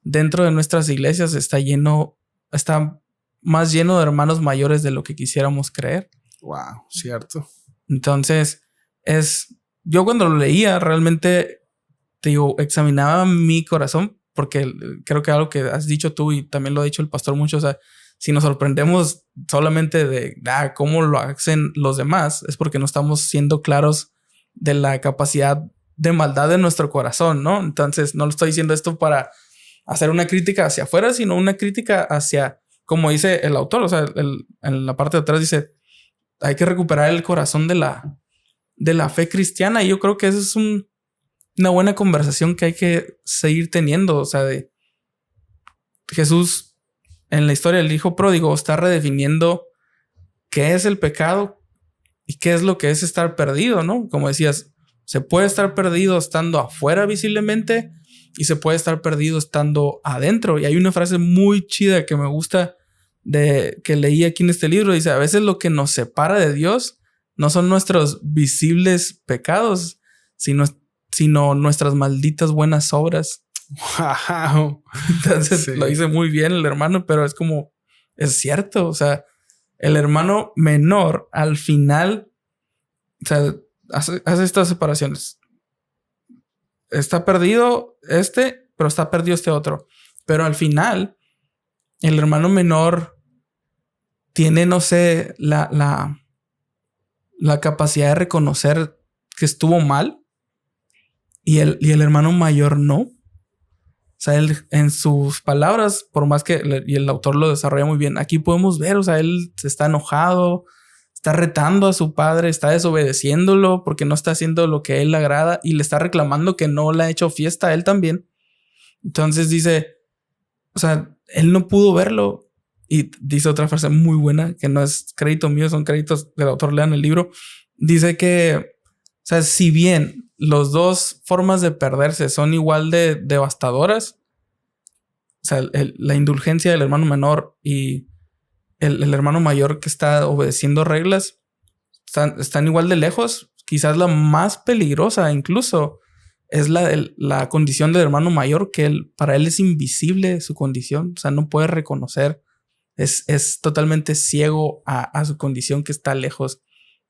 dentro de nuestras iglesias está más lleno de hermanos mayores de lo que quisiéramos creer. Wow, cierto. Entonces, yo cuando lo leía realmente, te digo, examinaba mi corazón, porque creo que algo que has dicho tú y también lo ha dicho el pastor mucho, o sea, si nos sorprendemos solamente de cómo lo hacen los demás, es porque no estamos siendo claros de la capacidad de maldad de nuestro corazón, ¿no? Entonces, no lo estoy diciendo esto para hacer una crítica hacia afuera, sino una crítica hacia, como dice el autor, o sea, en la parte de atrás dice, hay que recuperar el corazón de la fe cristiana. Y yo creo que esa es una buena conversación que hay que seguir teniendo. O sea, de Jesús en la historia del hijo pródigo está redefiniendo qué es el pecado y qué es lo que es estar perdido, ¿no? Como decías, se puede estar perdido estando afuera visiblemente y se puede estar perdido estando adentro. Y hay una frase muy chida que me gusta que leí aquí en este libro. Dice, a veces lo que nos separa de Dios no son nuestros visibles pecados, sino nuestras malditas buenas obras. Wow. Entonces lo dice muy bien el hermano, pero es cierto. O sea, el hermano menor al final, o sea, hace estas separaciones. Está perdido pero está perdido este otro. Pero al final, el hermano menor tiene, no sé, la capacidad de reconocer que estuvo mal y el hermano mayor no. O sea, él en sus palabras, por más que y el autor lo desarrolla muy bien, aquí podemos ver, o sea, él está enojado, está retando a su padre, está desobedeciéndolo porque no está haciendo lo que a él le agrada y le está reclamando que no le ha hecho fiesta a él también. Entonces dice, o sea, él no pudo verlo. Y dice otra frase muy buena, que no es crédito mío, son créditos del autor, lean el libro. Dice que, o sea, si bien las dos formas de perderse son igual de devastadoras, o sea, la indulgencia del hermano menor y el hermano mayor que está obedeciendo reglas están igual de lejos. Quizás la más peligrosa incluso es la condición del hermano mayor, que para él es invisible su condición. O sea, no puede reconocer. Es totalmente ciego a su condición, que está lejos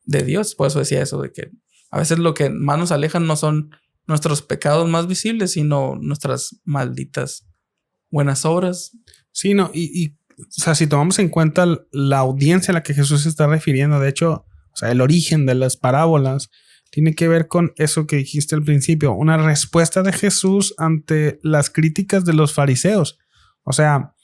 de Dios. Por eso decía eso, de que a veces lo que más nos alejan no son nuestros pecados más visibles, sino nuestras malditas buenas obras. Sí, no, o sea, si tomamos en cuenta la audiencia a la que Jesús se está refiriendo, de hecho, o sea, el origen de las parábolas tiene que ver con eso que dijiste al principio, una respuesta de Jesús ante las críticas de los fariseos. O sea,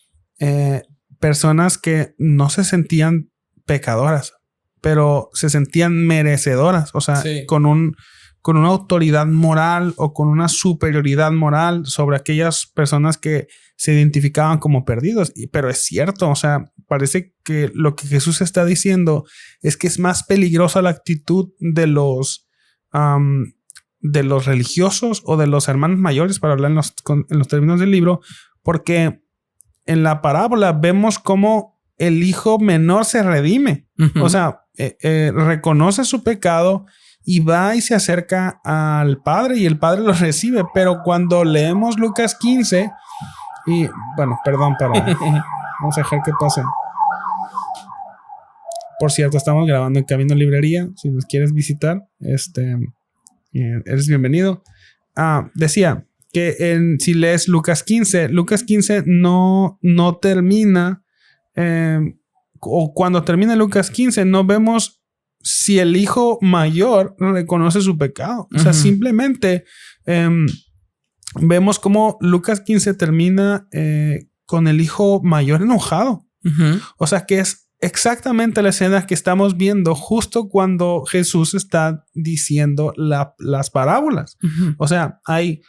personas que no se sentían pecadoras, pero se sentían merecedoras. O sea, sí, con una autoridad moral o con una superioridad moral sobre aquellas personas que se identificaban como perdidos. Pero es cierto, o sea, parece que lo que Jesús está diciendo es que es más peligrosa la actitud de los religiosos o de los hermanos mayores, para hablar en los términos del libro, porque en la parábola vemos cómo el hijo menor se redime. Uh-huh. O sea, reconoce su pecado y va y se acerca al padre y el padre lo recibe. Pero cuando leemos Lucas 15 y bueno, perdón, vamos a dejar que pase. Por cierto, estamos grabando en Camino Librería. Si nos quieres visitar, eres bienvenido. Decía que si lees Lucas 15 no termina, o cuando termina Lucas 15 no vemos si el hijo mayor reconoce su pecado. O sea, simplemente vemos cómo Lucas 15 termina con el hijo mayor enojado. Uh-huh. O sea, que es exactamente la escena que estamos viendo justo cuando Jesús está diciendo las parábolas. Uh-huh. O sea, hay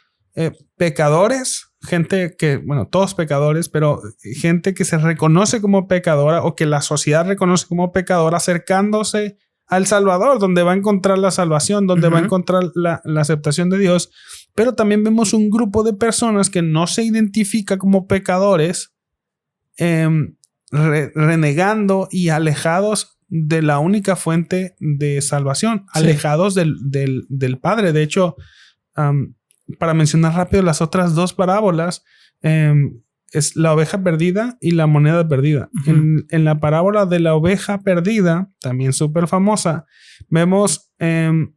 pecadores, gente que, bueno, todos pecadores, pero gente que se reconoce como pecadora o que la sociedad reconoce como pecadora, acercándose al Salvador, donde va a encontrar la salvación, donde uh-huh. va a encontrar la aceptación de Dios. Pero también vemos un grupo de personas que no se identifica como pecadores, renegando y alejados de la única fuente de salvación, sí, alejados del Padre. De hecho, para mencionar rápido las otras dos parábolas, es la oveja perdida y la moneda perdida. Uh-huh. En la parábola de la oveja perdida, también súper famosa, vemos en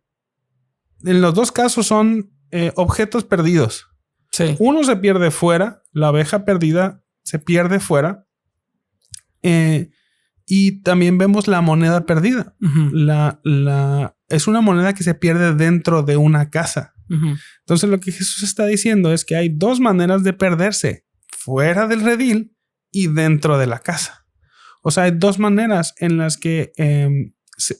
los dos casos son objetos perdidos. Sí. Uno se pierde fuera, la oveja perdida se pierde fuera. Y también vemos la moneda perdida. Uh-huh. Es una moneda que se pierde dentro de una casa. Uh-huh. Entonces lo que Jesús está diciendo es que hay dos maneras de perderse: fuera del redil y dentro de la casa. O sea, hay dos maneras en las que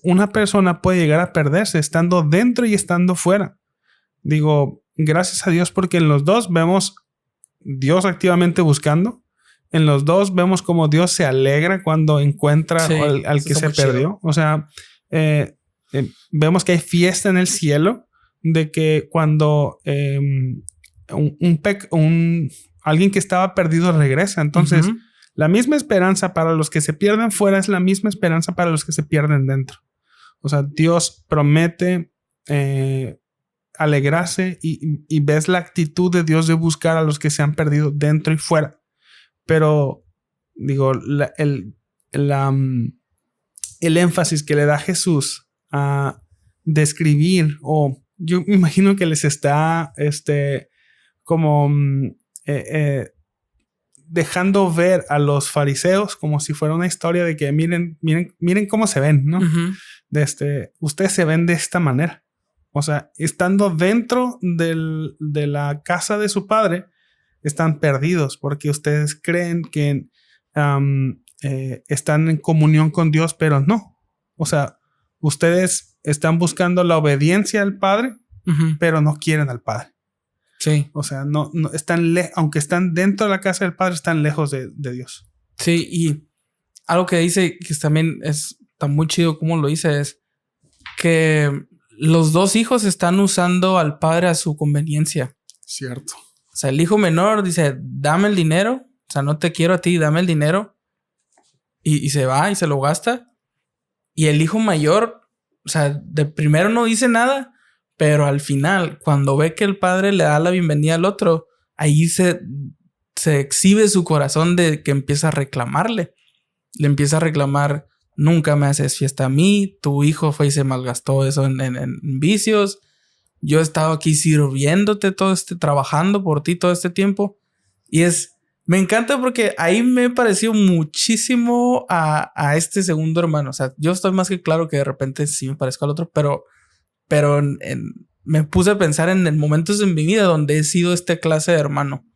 una persona puede llegar a perderse, estando dentro y estando fuera. Digo, gracias a Dios, porque en los dos vemos Dios activamente buscando. En los dos vemos cómo Dios se alegra cuando encuentra al que se perdió. O sea, vemos que hay fiesta en el cielo de que cuando alguien que estaba perdido regresa. Entonces, uh-huh. la misma esperanza para los que se pierden fuera es la misma esperanza para los que se pierden dentro. O sea, Dios promete alegrarse y ves la actitud de Dios de buscar a los que se han perdido dentro y fuera. Pero, digo, el énfasis que le da Jesús a describir, o yo me imagino que les está como dejando ver a los fariseos como si fuera una historia de que miren cómo se ven, ¿no? Uh-huh. Ustedes se ven de esta manera. O sea, estando dentro de la casa de su padre, están perdidos porque ustedes creen que están en comunión con Dios, pero no. O sea, ustedes están buscando la obediencia al Padre, pero no quieren al Padre. Sí. O sea, no están aunque están dentro de la casa del Padre, están lejos de Dios. Sí, y algo que dice que también está muy chido como lo dice es que los dos hijos están usando al padre a su conveniencia. Cierto. O sea, el hijo menor dice, dame el dinero. O sea, no te quiero a ti, dame el dinero. Y se va y se lo gasta. Y el hijo mayor, o sea, de primero no dice nada, pero al final, cuando ve que el padre le da la bienvenida al otro, ahí se exhibe su corazón de que empieza a reclamarle. Le empieza a reclamar, nunca me haces fiesta a mí, tu hijo fue y se malgastó eso en vicios. Yo he estado aquí sirviéndote trabajando por ti todo este tiempo. Y me encanta porque ahí me pareció muchísimo a este segundo hermano. O sea, yo estoy más que claro que de repente sí me parezco al otro, pero me puse a pensar en momentos en mi vida donde he sido esta clase de hermano.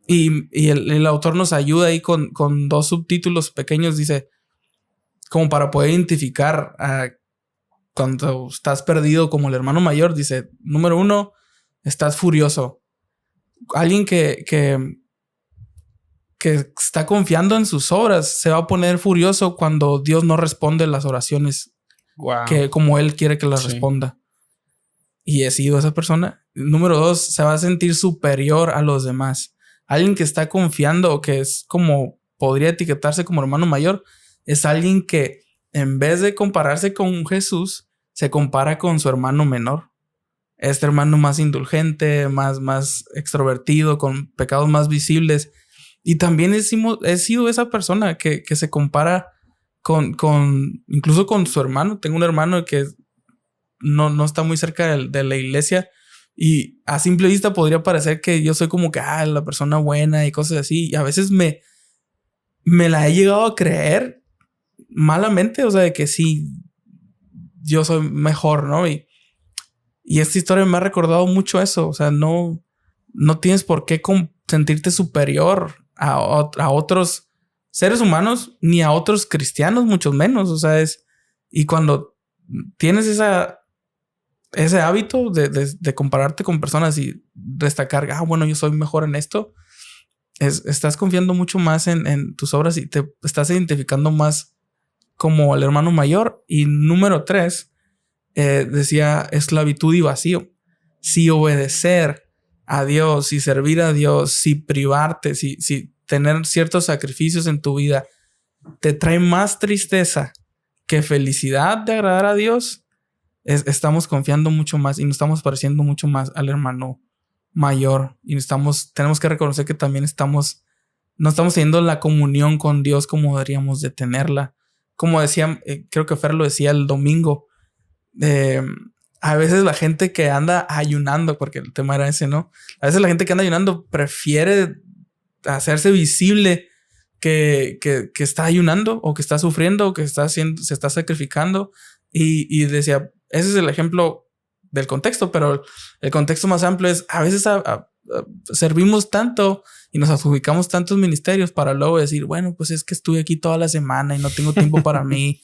Y el autor nos ayuda ahí con dos subtítulos pequeños. Dice, como para poder identificar cuando estás perdido como el hermano mayor. Dice, número 1, estás furioso. Alguien que está confiando en sus obras se va a poner furioso cuando Dios no responde las oraciones que como él quiere que las responda. Y he sido esa persona. Número 2, se va a sentir superior a los demás. Alguien que está confiando o que es como podría etiquetarse como hermano mayor es alguien que en vez de compararse con Jesús se compara con su hermano menor. Este hermano más indulgente, más extrovertido, con pecados más visibles. Y también he sido esa persona que se compara incluso con su hermano. Tengo un hermano que no está muy cerca de la iglesia. Y a simple vista podría parecer que yo soy como que la persona buena y cosas así. Y a veces me la he llegado a creer malamente. O sea, de que sí, yo soy mejor, ¿no? Y esta historia me ha recordado mucho eso. O sea, no tienes por qué sentirte superior a otros seres humanos, ni a otros cristianos, mucho menos. O sea, y cuando tienes ese hábito de compararte con personas y destacar, bueno, yo soy mejor en esto, estás confiando mucho más en tus obras y te estás identificando más como el hermano mayor. Y número 3, decía esclavitud y vacío. Si obedecer a Dios, si servir a Dios, si privarte, si tener ciertos sacrificios en tu vida te trae más tristeza que felicidad de agradar a Dios, estamos confiando mucho más y nos estamos pareciendo mucho más al hermano mayor. Y tenemos que reconocer que también no estamos teniendo la comunión con Dios como deberíamos de tenerla. Como decía, creo que Fer lo decía el domingo, a veces la gente que anda ayunando, porque el tema era ese, ¿no? A veces la gente que anda ayunando prefiere hacerse visible que está ayunando o que está sufriendo o que se está sacrificando. Y decía, ese es el ejemplo del contexto, pero el contexto más amplio es a veces servimos tanto y nos adjudicamos tantos ministerios para luego decir, bueno, pues es que estuve aquí toda la semana y no tengo tiempo para mí.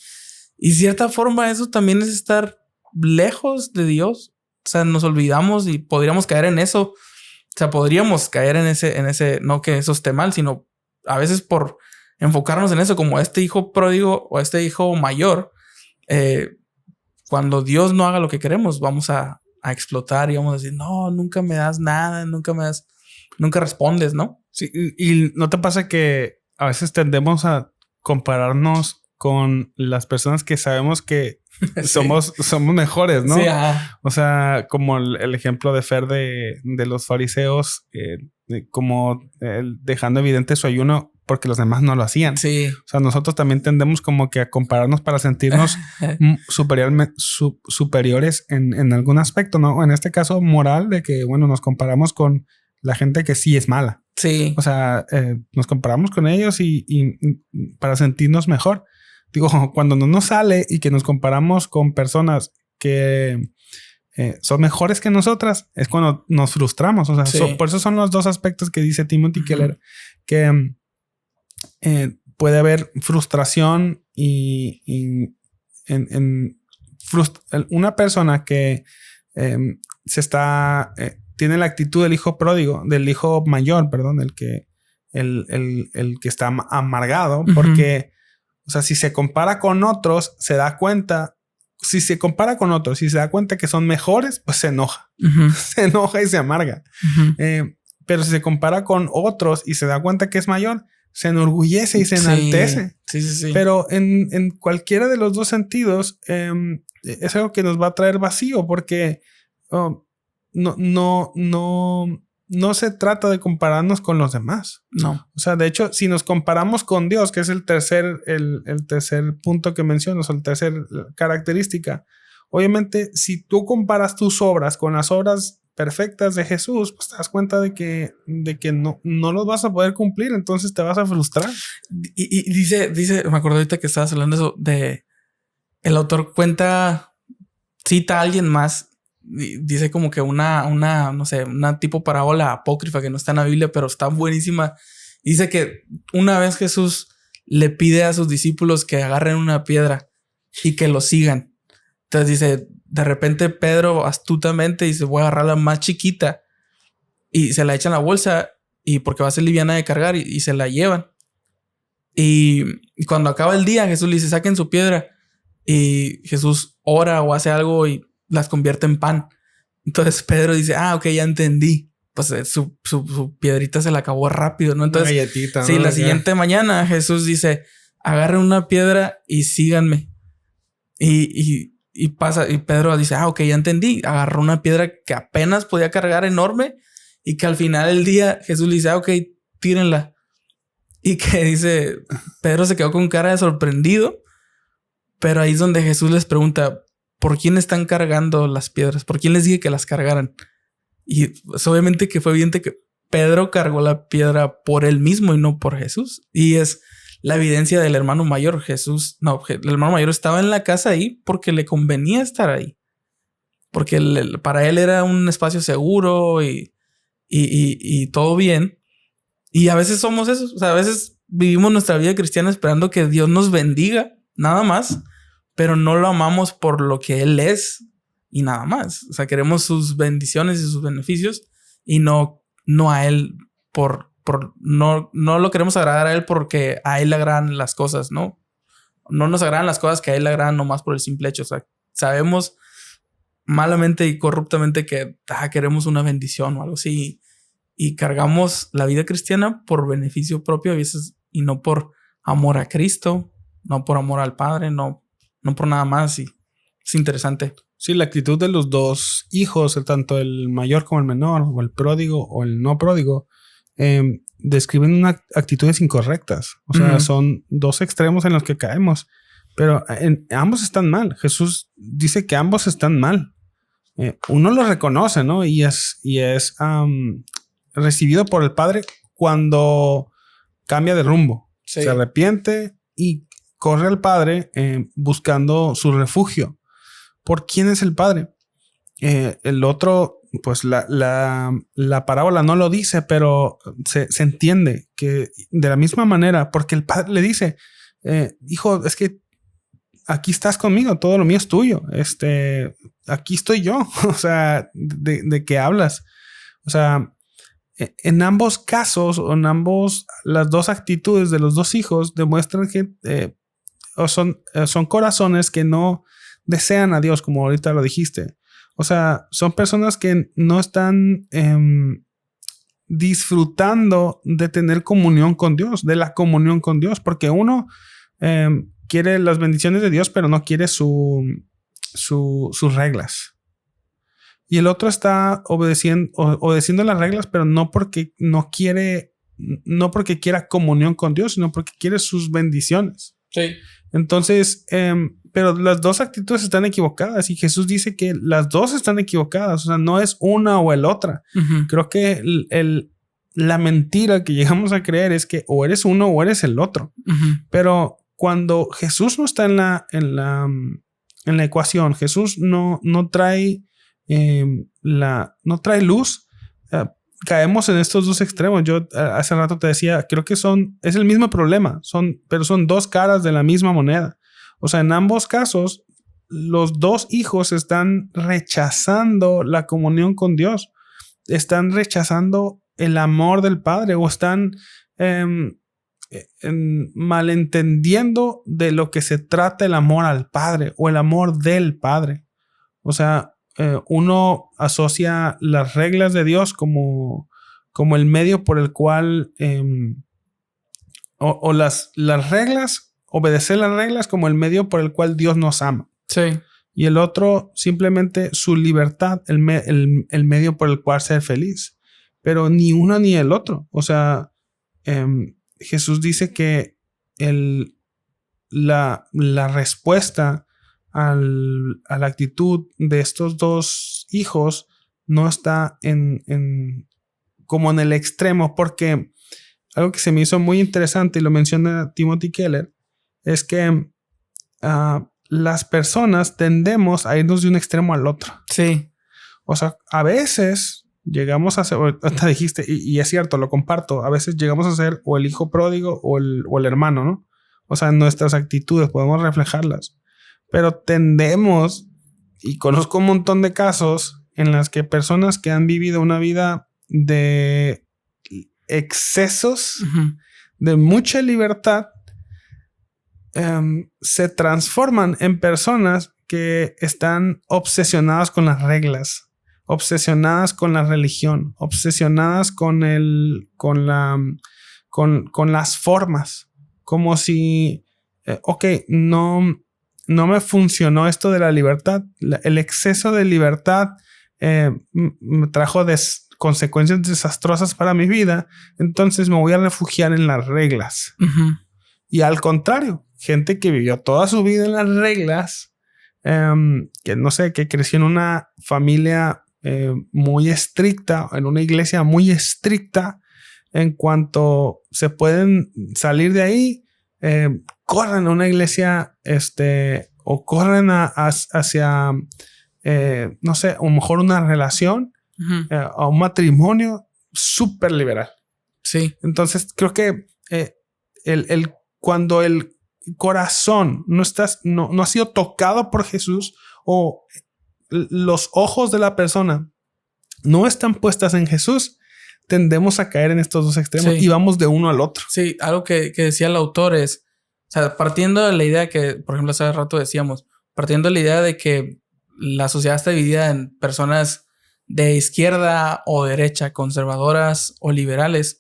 Y cierta forma eso también es estar lejos de Dios. O sea, nos olvidamos y podríamos caer en eso. O sea, podríamos caer en ese, no que eso esté mal, sino a veces por enfocarnos en eso, como este hijo pródigo o este hijo mayor. Cuando Dios no haga lo que queremos, vamos a explotar y vamos a decir, no, nunca me das nada, nunca respondes, ¿no? Sí, y ¿no te pasa que a veces tendemos a compararnos con las personas que sabemos que sí. somos mejores, ¿no? Sí, ajá. O sea, como el ejemplo de Fer de los fariseos, como dejando evidente su ayuno porque los demás no lo hacían. Sí. O sea, nosotros también tendemos como que a compararnos para sentirnos superiores en algún aspecto, ¿no? O en este caso moral, de que, bueno, nos comparamos con la gente que sí es mala. Sí. O sea, nos comparamos con ellos y para sentirnos mejor. Digo, cuando no nos sale y que nos comparamos con personas que son mejores que nosotras, es cuando nos frustramos. O sea, sí. Por eso son los dos aspectos que dice Timothy Keller, que puede haber frustración y una persona que tiene la actitud del hijo pródigo, del hijo mayor, perdón, el que está amargado, porque, o sea, si se compara con otros, se da cuenta. Si se compara con otros y se da cuenta que son mejores, pues se enoja. Se enoja y se amarga. Pero si se compara con otros y se da cuenta que es mayor, se enorgullece y se enaltece. Sí. Pero en cualquiera de los dos sentidos, es algo que nos va a traer vacío, porque no se trata de compararnos con los demás. No. O sea, de hecho, si nos comparamos con Dios, que es el tercer punto que mencionas, o el tercer característica, obviamente, si tú comparas tus obras con las obras perfectas de Jesús, pues te das cuenta de que no los vas a poder cumplir, entonces te vas a frustrar. Y dice, me acuerdo ahorita que estabas hablando de eso, de el autor cita a alguien más. Dice como que no sé, una tipo parábola apócrifa que no está en la Biblia, pero está buenísima. Dice que una vez Jesús le pide a sus discípulos que agarren una piedra y que lo sigan. Entonces dice, de repente Pedro astutamente dice, voy a agarrar la más chiquita, y se la echan en la bolsa, y porque va a ser liviana de cargar, y se la llevan. Y cuando acaba el día, Jesús le dice, saquen su piedra, y Jesús ora o hace algo y las convierte en pan. Entonces Pedro dice, ok, ya entendí. Pues su piedrita se la acabó rápido, ¿no? Entonces, una galletita, sí, ¿no? la siguiente mañana Jesús dice, agarren una piedra y síganme. Y pasa, y Pedro dice, ok, ya entendí. Agarró una piedra que apenas podía cargar enorme, y que al final del día Jesús le dice, ok, tírenla. Y que dice, Pedro se quedó con cara de sorprendido, pero ahí es donde Jesús les pregunta, ¿por quién están cargando las piedras? ¿Por quién les dije que las cargaran? Y pues, obviamente que fue evidente que Pedro cargó la piedra por él mismo y no por Jesús. Y es la evidencia del hermano mayor. El hermano mayor estaba en la casa ahí porque le convenía estar ahí. Porque para él era un espacio seguro y todo bien. Y a veces somos esos. O sea, a veces vivimos nuestra vida cristiana esperando que Dios nos bendiga, nada más. Pero no lo amamos por lo que Él es y nada más. O sea, queremos sus bendiciones y sus beneficios, y no a Él no lo queremos agradar a Él porque a Él le agradan las cosas, ¿no? No nos agradan las cosas que a Él le agradan nomás por el simple hecho. O sea, sabemos malamente y corruptamente que queremos una bendición o algo así, y cargamos la vida cristiana por beneficio propio a veces, y no por amor a Cristo, no por amor al Padre, no por nada más. Y es interesante. Sí, la actitud de los dos hijos, tanto el mayor como el menor, o el pródigo o el no pródigo, describen actitudes incorrectas. O sea, son dos extremos en los que caemos. Pero ambos están mal. Jesús dice que ambos están mal. Uno lo reconoce, ¿no? Y es recibido por el Padre cuando cambia de rumbo. Sí. Se arrepiente y corre al Padre buscando su refugio. ¿Por quién es el Padre? El otro, pues la parábola no lo dice, pero se entiende que de la misma manera, porque el Padre le dice, hijo, es que aquí estás conmigo, todo lo mío es tuyo. Aquí estoy yo. O sea, ¿de qué hablas? O sea, en ambos casos, o en las dos actitudes de los dos hijos demuestran que son corazones que no desean a Dios, como ahorita lo dijiste. O sea, son personas que no están disfrutando de tener comunión con Dios, de la comunión con Dios, porque uno quiere las bendiciones de Dios, pero no quiere sus reglas. Y el otro está obedeciendo las reglas, pero no porque quiera comunión con Dios, sino porque quiere sus bendiciones. Sí. Entonces, pero las dos actitudes están equivocadas, y Jesús dice que las dos están equivocadas. O sea, no es una o el otra. Uh-huh. Creo que la mentira que llegamos a creer es que o eres uno o eres el otro. Uh-huh. Pero cuando Jesús no está en la ecuación, Jesús no trae luz, caemos en estos dos extremos. Yo hace rato te decía, creo que es el mismo problema, pero son dos caras de la misma moneda. O sea, en ambos casos, los dos hijos están rechazando la comunión con Dios. Están rechazando el amor del Padre o están malentendiendo de lo que se trata el amor al Padre o el amor del Padre. O sea, uno asocia las reglas de Dios como el medio por el cual o las reglas, obedecer las reglas como el medio por el cual Dios nos ama. Sí. Y el otro, simplemente su libertad, el medio por el cual ser feliz. Pero ni uno ni el otro. O sea, Jesús dice que la respuesta a la actitud de estos dos hijos no está como en el extremo, porque algo que se me hizo muy interesante y lo menciona Timothy Keller es que las personas tendemos a irnos de un extremo al otro. Sí. O sea, a veces llegamos a ser, te dijiste, y es cierto, lo comparto, a veces llegamos a ser o el hijo pródigo o el hermano, ¿no? O sea, nuestras actitudes podemos reflejarlas, pero tendemos, y conozco un montón de casos en las que personas que han vivido una vida de excesos, de mucha libertad, se transforman en personas que están obsesionadas con las reglas, obsesionadas con la religión, obsesionadas con las formas, como si no me funcionó esto de la libertad, el exceso de libertad me trajo consecuencias desastrosas para mi vida, entonces me voy a refugiar en las reglas. Y al contrario, gente que vivió toda su vida en las reglas, que no sé, que creció en una familia muy estricta, en una iglesia muy estricta, en cuanto se pueden salir de ahí, corren a una iglesia, o corren hacia, no sé, a lo mejor una relación, a un matrimonio súper liberal. Sí. Entonces creo que cuando el corazón no ha sido tocado por Jesús o los ojos de la persona no están puestas en Jesús, tendemos a caer en estos dos extremos y vamos de uno al otro. Sí, algo que decía el autor es, o sea, partiendo de la idea que, por ejemplo, hace rato decíamos, partiendo de la idea de que la sociedad está dividida en personas de izquierda o derecha, conservadoras o liberales,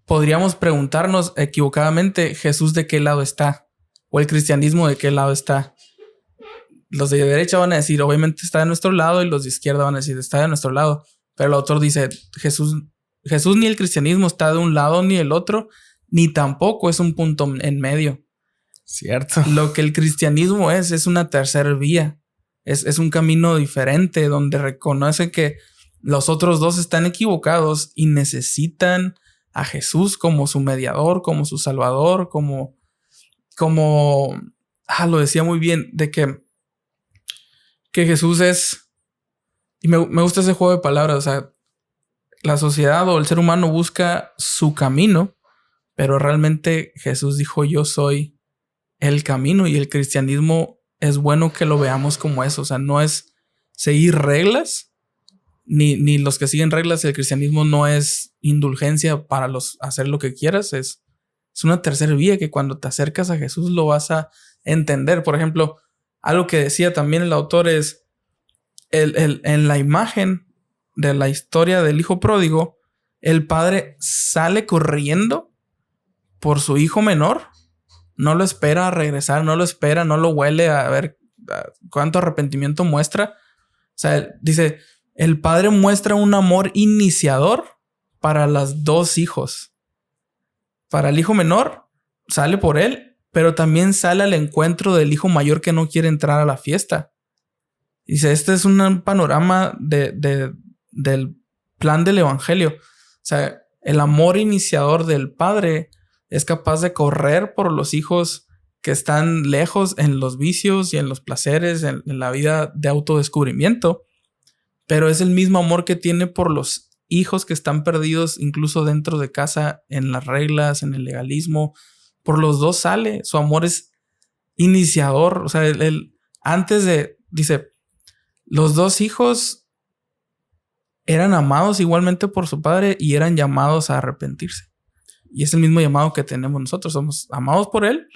podríamos preguntarnos equivocadamente, ¿Jesús de qué lado está? ¿O el cristianismo de qué lado está? Los de derecha van a decir, obviamente está de nuestro lado, y los de izquierda van a decir, está de nuestro lado. Pero el autor dice, Jesús ni el cristianismo está de un lado ni del otro, ni tampoco es un punto en medio. Cierto. Lo que el cristianismo es una tercera vía. Es un camino diferente donde reconoce que los otros dos están equivocados y necesitan a Jesús como su mediador, como su salvador, como lo decía muy bien, de que Jesús es, y me gusta ese juego de palabras, o sea, la sociedad o el ser humano busca su camino, pero realmente Jesús dijo, yo soy el camino, y el cristianismo es bueno que lo veamos como eso, o sea, no es seguir reglas, ni los que siguen reglas. El cristianismo no es indulgencia para hacer lo que quieras. Es una tercera vía que cuando te acercas a Jesús lo vas a entender. Por ejemplo, algo que decía también el autor es en la imagen de la historia del hijo pródigo, el padre sale corriendo por su hijo menor, no lo espera a regresar, no lo espera, no lo huele a ver cuánto arrepentimiento muestra. O sea, dice, el padre muestra un amor iniciador para los dos hijos. Para el hijo menor, sale por él, pero también sale al encuentro del hijo mayor que no quiere entrar a la fiesta. Dice, este es un panorama del plan del evangelio. O sea, el amor iniciador del padre es capaz de correr por los hijos que están lejos en los vicios y en los placeres, en la vida de autodescubrimiento. Pero es el mismo amor que tiene por los hijos que están perdidos incluso dentro de casa, en las reglas, en el legalismo. Por los dos sale. Su amor es iniciador. O sea, él antes de... Dice, los dos hijos eran amados igualmente por su padre y eran llamados a arrepentirse. Y es el mismo llamado que tenemos nosotros. Somos amados por él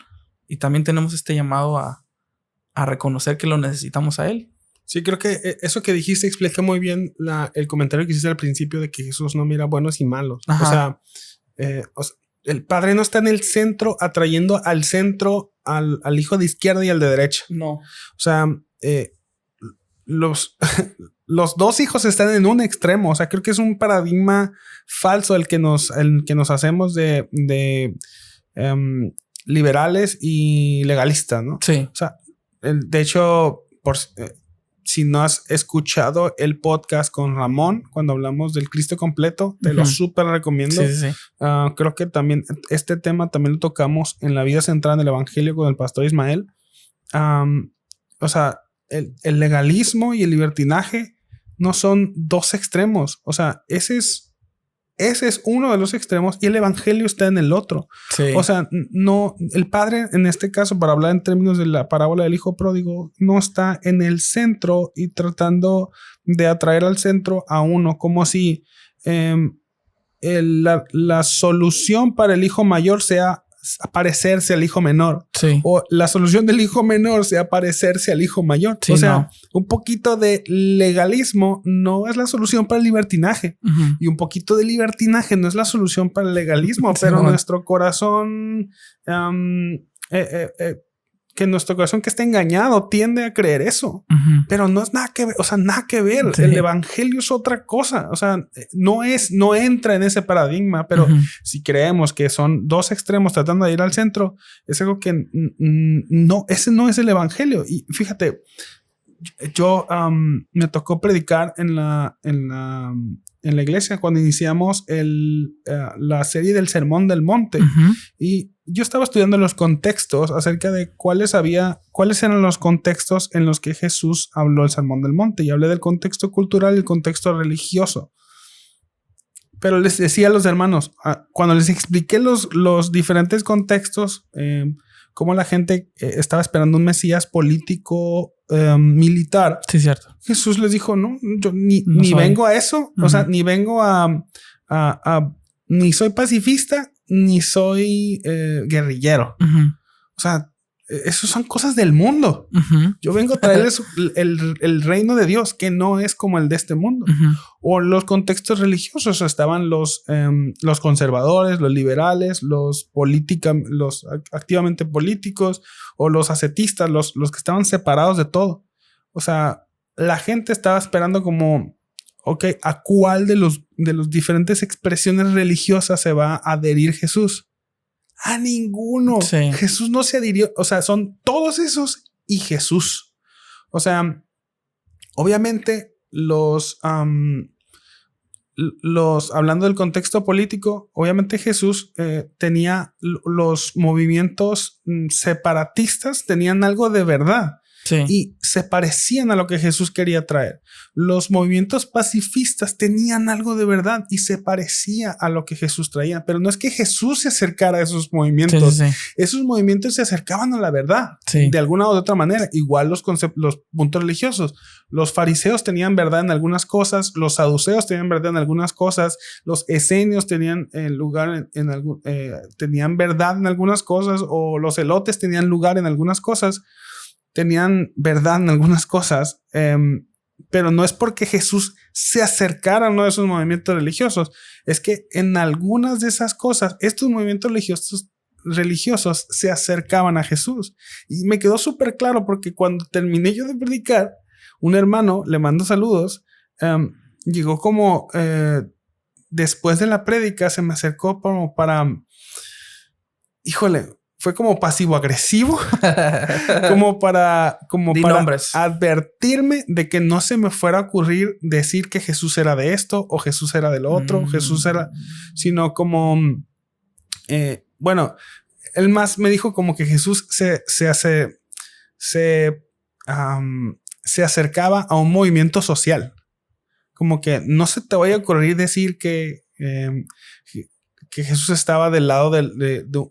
y también tenemos este llamado a reconocer que lo necesitamos a él. Sí, creo que eso que dijiste explica muy bien el comentario que hiciste al principio de que Jesús no mira buenos y malos. Ajá. O sea, el Padre no está en el centro atrayendo al centro al hijo de izquierda y al de derecha. No. O sea, los dos hijos están en un extremo. O sea, creo que es un paradigma falso el que nos hacemos de liberales y legalistas, ¿no? Sí. O sea, de hecho, si no has escuchado el podcast con Ramón, cuando hablamos del Cristo completo, te lo súper recomiendo. Sí. Creo que también este tema también lo tocamos en la vida centrada en el Evangelio con el pastor Ismael. O sea, el legalismo y el libertinaje no son dos extremos. O sea, ese es uno de los extremos y el evangelio está en el otro. Sí. O sea, no, el padre en este caso, para hablar en términos de la parábola del hijo pródigo, no está en el centro y tratando de atraer al centro a uno, como si la solución para el hijo mayor sea parecerse al hijo menor. Sí. O la solución del hijo menor sea parecerse al hijo mayor. Sí, o sea, un poquito de legalismo no es la solución para el libertinaje. Y un poquito de libertinaje no es la solución para el legalismo. Sí, pero nuestro corazón... que nuestro corazón que está engañado tiende a creer eso. Pero no es nada que ver. O sea, nada que ver. Sí. El evangelio es otra cosa. O sea, no entra en ese paradigma. Pero si creemos que son dos extremos tratando de ir al centro, es algo que no, ese no es el evangelio. Y fíjate, yo me tocó predicar en la iglesia cuando iniciamos la serie del Sermón del Monte. Y yo estaba estudiando los contextos acerca de cuáles eran los contextos en los que Jesús habló el Sermón del Monte. Y hablé del contexto cultural y el contexto religioso. Pero les decía a los hermanos, cuando les expliqué los diferentes contextos, cómo la gente estaba esperando un Mesías político, militar. Sí, cierto. Jesús les dijo, no, yo ni vengo a eso. O sea, ni vengo ni soy pacifista, ni soy guerrillero. O sea, esas son cosas del mundo. Yo vengo a traerles el reino de Dios, que no es como el de este mundo. O los contextos religiosos. Estaban los conservadores, los liberales, los activamente políticos, o los ascetistas, los que estaban separados de todo. O sea, la gente estaba esperando como, ok, ¿a cuál de los diferentes expresiones religiosas se va a adherir Jesús? A ninguno. Sí. Jesús no se adhirió. O sea, son todos esos y Jesús. O sea, obviamente hablando del contexto político, obviamente Jesús tenía los movimientos separatistas, tenían algo de verdad. Sí. Y se parecían a lo que Jesús quería traer. Los movimientos pacifistas tenían algo de verdad y se parecía a lo que Jesús traía. Pero no es que Jesús se acercara a esos movimientos. Sí. Esos movimientos se acercaban a la verdad. Sí. De alguna u otra manera. Igual los puntos religiosos. Los fariseos tenían verdad en algunas cosas. Los saduceos tenían verdad en algunas cosas. Los esenios tenían lugar tenían verdad en algunas cosas. O los elotes tenían lugar en algunas cosas. Tenían verdad en algunas cosas, pero no es porque Jesús se acercara a uno de esos movimientos religiosos. Es que en algunas de esas cosas, estos movimientos religiosos se acercaban a Jesús. Y me quedó súper claro porque cuando terminé yo de predicar, un hermano le mandó saludos. Llegó como después de la prédica, se me acercó como para... Híjole, fue como pasivo-agresivo, como para advertirme de que no se me fuera a ocurrir decir que Jesús era de esto o Jesús era del otro, Jesús era, sino como, bueno, él más me dijo como que Jesús se acercaba a un movimiento social, como que no se te vaya a ocurrir decir que que Jesús estaba del lado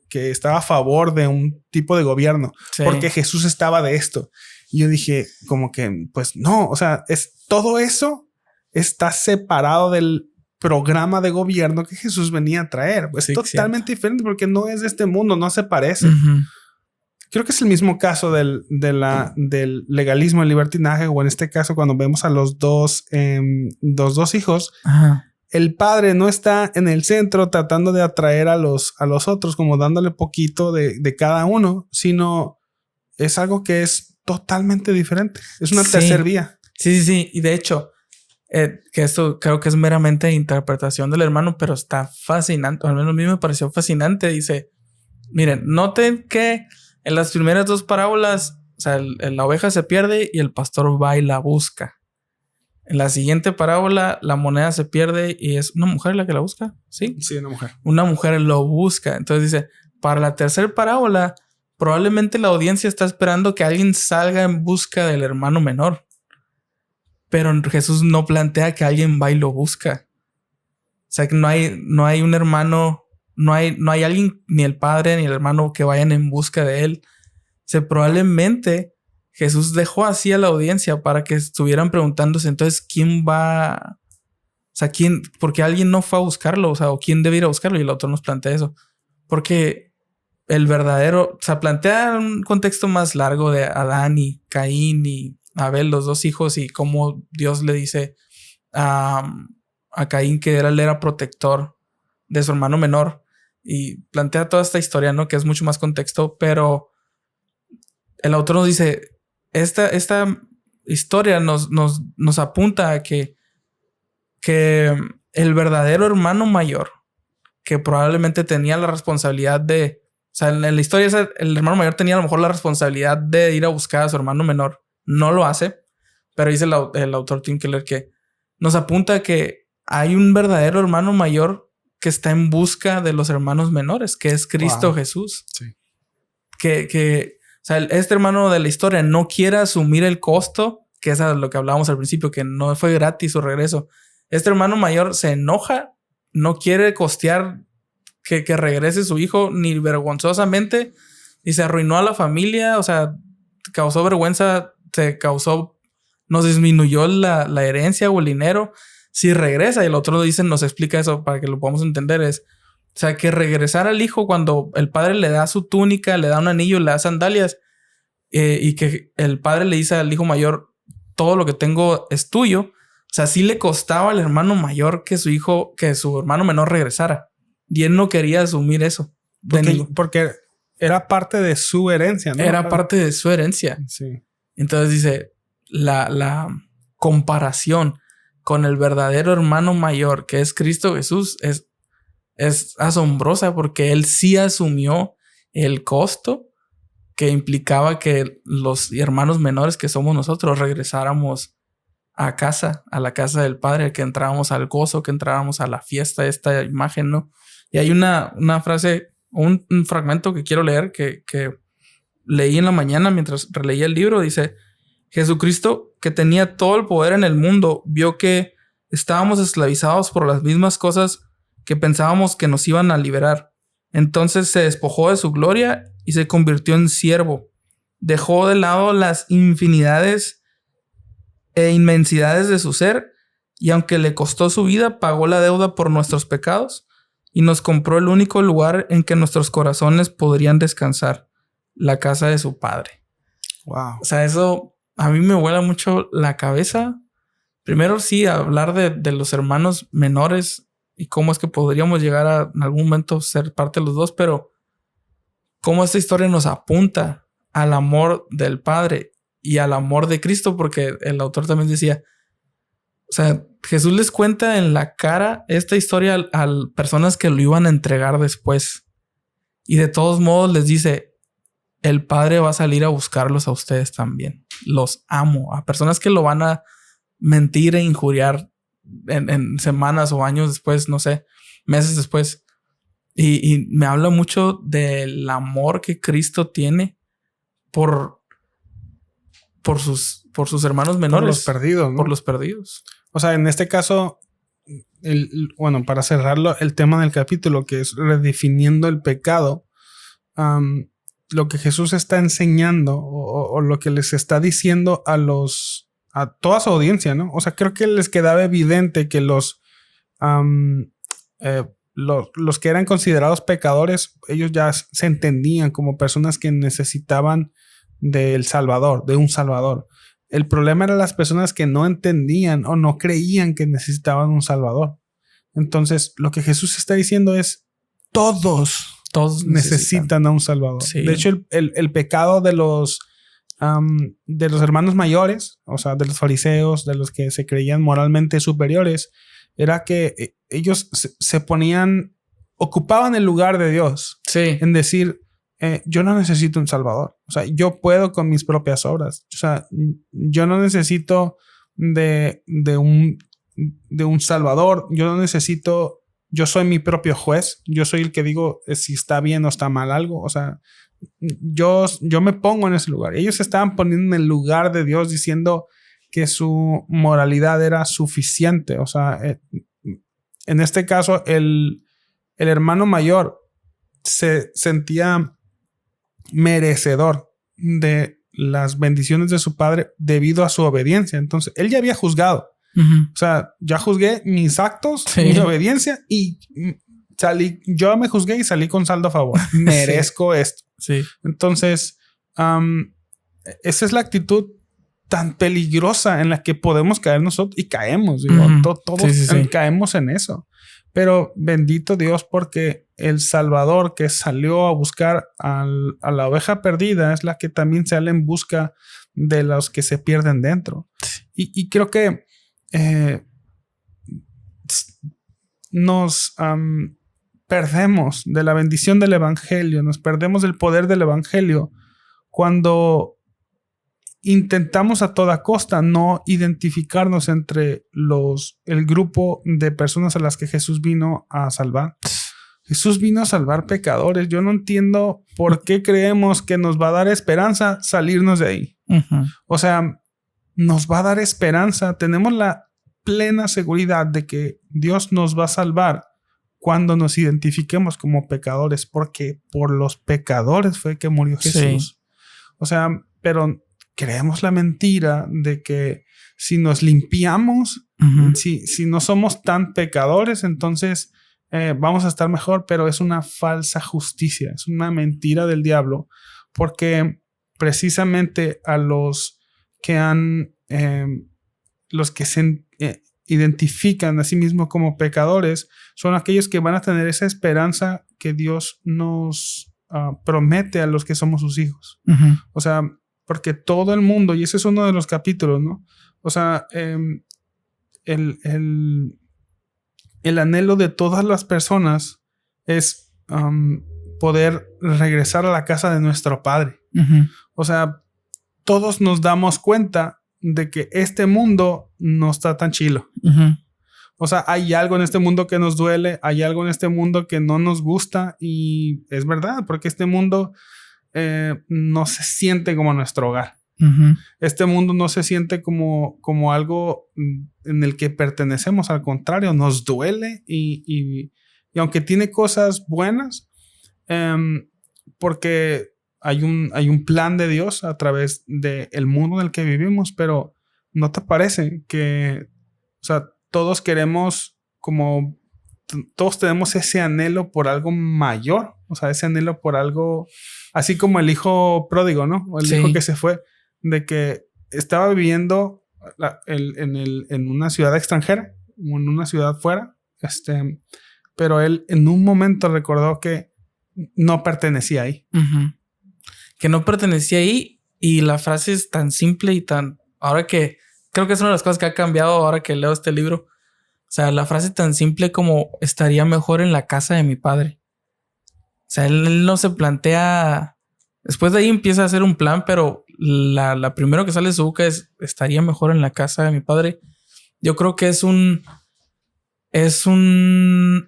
que estaba a favor de un tipo de gobierno, porque Jesús estaba de esto. Y yo dije como que, pues no, o sea, todo eso está separado del programa de gobierno que Jesús venía a traer. Es totalmente diferente porque no es de este mundo, no se parece. Creo que es el mismo caso del legalismo, el libertinaje, o en este caso cuando vemos a los dos hijos. El padre no está en el centro tratando de atraer a los otros, como dándole poquito de cada uno, sino es algo que es totalmente diferente. Es una tercera vía. Sí. Y de hecho, que esto creo que es meramente interpretación del hermano, pero está fascinante. Al menos a mí me pareció fascinante. Dice, miren, noten que en las primeras dos parábolas, o sea, la oveja se pierde y el pastor va y la busca. En la siguiente parábola, la moneda se pierde y es una mujer la que la busca. Sí, una mujer. Una mujer lo busca. Entonces dice, para la tercera parábola, probablemente la audiencia está esperando que alguien salga en busca del hermano menor. Pero Jesús no plantea que alguien va y lo busca. O sea, que no hay un hermano, no hay alguien, ni el padre ni el hermano que vayan en busca de él. O sea, probablemente Jesús dejó así a la audiencia para que estuvieran preguntándose, entonces, ¿quién va? O sea, ¿por qué alguien no fue a buscarlo? O sea, ¿o quién debe ir a buscarlo? Y el autor nos plantea eso. Porque el verdadero, o sea, plantea un contexto más largo de Adán y Caín y Abel, los dos hijos, y cómo Dios le dice a Caín que él era protector de su hermano menor. Y plantea toda esta historia, ¿no? Que es mucho más contexto, pero el autor nos dice, esta historia nos apunta a que el verdadero hermano mayor, que probablemente tenía la responsabilidad de, o sea, en la historia el hermano mayor tenía a lo mejor la responsabilidad de ir a buscar a su hermano menor. No lo hace, pero dice el autor Tim Keller que nos apunta a que hay un verdadero hermano mayor que está en busca de los hermanos menores, que es Cristo Jesús. Sí. Que o sea, este hermano de la historia no quiere asumir el costo, que es lo que hablábamos al principio, que no fue gratis su regreso. Este hermano mayor se enoja, no quiere costear que regrese su hijo ni vergonzosamente, y se arruinó a la familia, o sea, causó vergüenza, nos disminuyó la herencia o el dinero. Si regresa, y el otro nos explica eso para que lo podamos entender, o sea, que regresar al hijo cuando el padre le da su túnica, le da un anillo, le da sandalias, y que el padre le dice al hijo mayor, todo lo que tengo es tuyo. O sea, sí le costaba al hermano mayor que su hermano menor regresara. Y él no quería asumir eso. Porque era parte de su herencia, ¿no? Era parte de su herencia. Sí. Entonces dice, la comparación con el verdadero hermano mayor, que es Cristo Jesús, es asombrosa porque él sí asumió el costo que implicaba que los hermanos menores que somos nosotros regresáramos a casa, a la casa del Padre, que entrábamos al gozo, que entrábamos a la fiesta, esta imagen, ¿no? Y hay una frase, un fragmento que quiero leer que leí en la mañana mientras releía el libro. Dice, Jesucristo, que tenía todo el poder en el mundo, vio que estábamos esclavizados por las mismas cosas que pensábamos que nos iban a liberar. Entonces se despojó de su gloria y se convirtió en siervo. Dejó de lado las infinidades e inmensidades de su ser, y aunque le costó su vida, pagó la deuda por nuestros pecados y nos compró el único lugar en que nuestros corazones podrían descansar, la casa de su Padre. Wow. O sea, eso a mí me vuela mucho la cabeza. Primero sí, hablar de los hermanos menores y cómo es que podríamos llegar a en algún momento ser parte de los dos, pero cómo esta historia nos apunta al amor del Padre y al amor de Cristo, porque el autor también decía, o sea, Jesús les cuenta en la cara esta historia a personas que lo iban a entregar después, y de todos modos les dice, el Padre va a salir a buscarlos a ustedes también. Los amo. A personas que lo van a mentir e injuriar en semanas o años después, no sé, meses después. Y me habla mucho del amor que Cristo tiene por sus hermanos menores. Por los perdidos, ¿no? Por los perdidos. O sea, en este caso, bueno, para cerrarlo, el tema del capítulo, que es redefiniendo el pecado, lo que Jesús está enseñando o lo que les está diciendo a toda su audiencia, ¿no? O sea, creo que les quedaba evidente que los que eran considerados pecadores, ellos ya se entendían como personas que necesitaban del Salvador, de un Salvador. El problema eran las personas que no entendían o no creían que necesitaban un Salvador. Entonces, lo que Jesús está diciendo es, todos necesitan a un Salvador. Sí. De hecho, el pecado de los hermanos mayores, o sea, de los fariseos, de los que se creían moralmente superiores, era que ellos se ocupaban el lugar de Dios. Sí. En decir, yo no necesito un Salvador. O sea, yo puedo con mis propias obras. O sea, yo no necesito de un Salvador. Yo no necesito... Yo soy mi propio juez. Yo soy el que digo si está bien o está mal algo. O sea, yo me pongo en ese lugar. Ellos se estaban poniendo en el lugar de Dios diciendo que su moralidad era suficiente. O sea, en este caso, el hermano mayor se sentía merecedor de las bendiciones de su padre debido a su obediencia. Entonces, él ya había juzgado. O sea, ya juzgué mis actos, mi obediencia y yo me juzgué y salí con saldo a favor. Merezco esto. Sí. Entonces, esa es la actitud tan peligrosa en la que podemos caer nosotros y caemos. Digo, todos caemos en eso. Pero bendito Dios porque el Salvador que salió a buscar a la oveja perdida es la que también sale en busca de los que se pierden dentro. Y creo que nos perdemos de la bendición del evangelio, nos perdemos del poder del evangelio cuando intentamos a toda costa no identificarnos entre el grupo de personas a las que Jesús vino a salvar. Jesús vino a salvar pecadores. Yo no entiendo por qué creemos que nos va a dar esperanza salirnos de ahí. O sea, nos va a dar esperanza. Tenemos la plena seguridad de que Dios nos va a salvar cuando nos identifiquemos como pecadores, porque por los pecadores fue que murió Jesús. Sí. O sea, pero creemos la mentira de que si nos limpiamos, si no somos tan pecadores, entonces vamos a estar mejor, pero es una falsa justicia, es una mentira del diablo, porque precisamente a los que se identifican a sí mismos como pecadores son aquellos que van a tener esa esperanza que Dios nos promete a los que somos sus hijos. O sea, porque todo el mundo, y ese es uno de los capítulos, ¿no? O sea, el anhelo de todas las personas es poder regresar a la casa de nuestro Padre. O sea, todos nos damos cuenta de que este mundo no está tan chilo. O sea, hay algo en este mundo que nos duele, hay algo en este mundo que no nos gusta y es verdad, porque este mundo no se siente como nuestro hogar. Este mundo no se siente como algo en el que pertenecemos. Al contrario, nos duele y aunque tiene cosas buenas, porque hay un plan de Dios a través del mundo en el que vivimos, pero ¿no te parece que, o sea, todos queremos todos tenemos ese anhelo por algo mayor? O sea, ese anhelo por algo, así como el hijo pródigo, ¿no? O el hijo que se fue, de que estaba viviendo en una ciudad extranjera, o en una ciudad fuera, pero él en un momento recordó que no pertenecía ahí. Que no pertenecía ahí, y la frase es tan simple y tan... Ahora que... Creo que es una de las cosas que ha cambiado ahora que leo este libro. O sea, la frase tan simple como estaría mejor en la casa de mi padre. O sea, él no se plantea... Después de ahí empieza a hacer un plan, pero la primero que sale de su boca es estaría mejor en la casa de mi padre. Yo creo que es una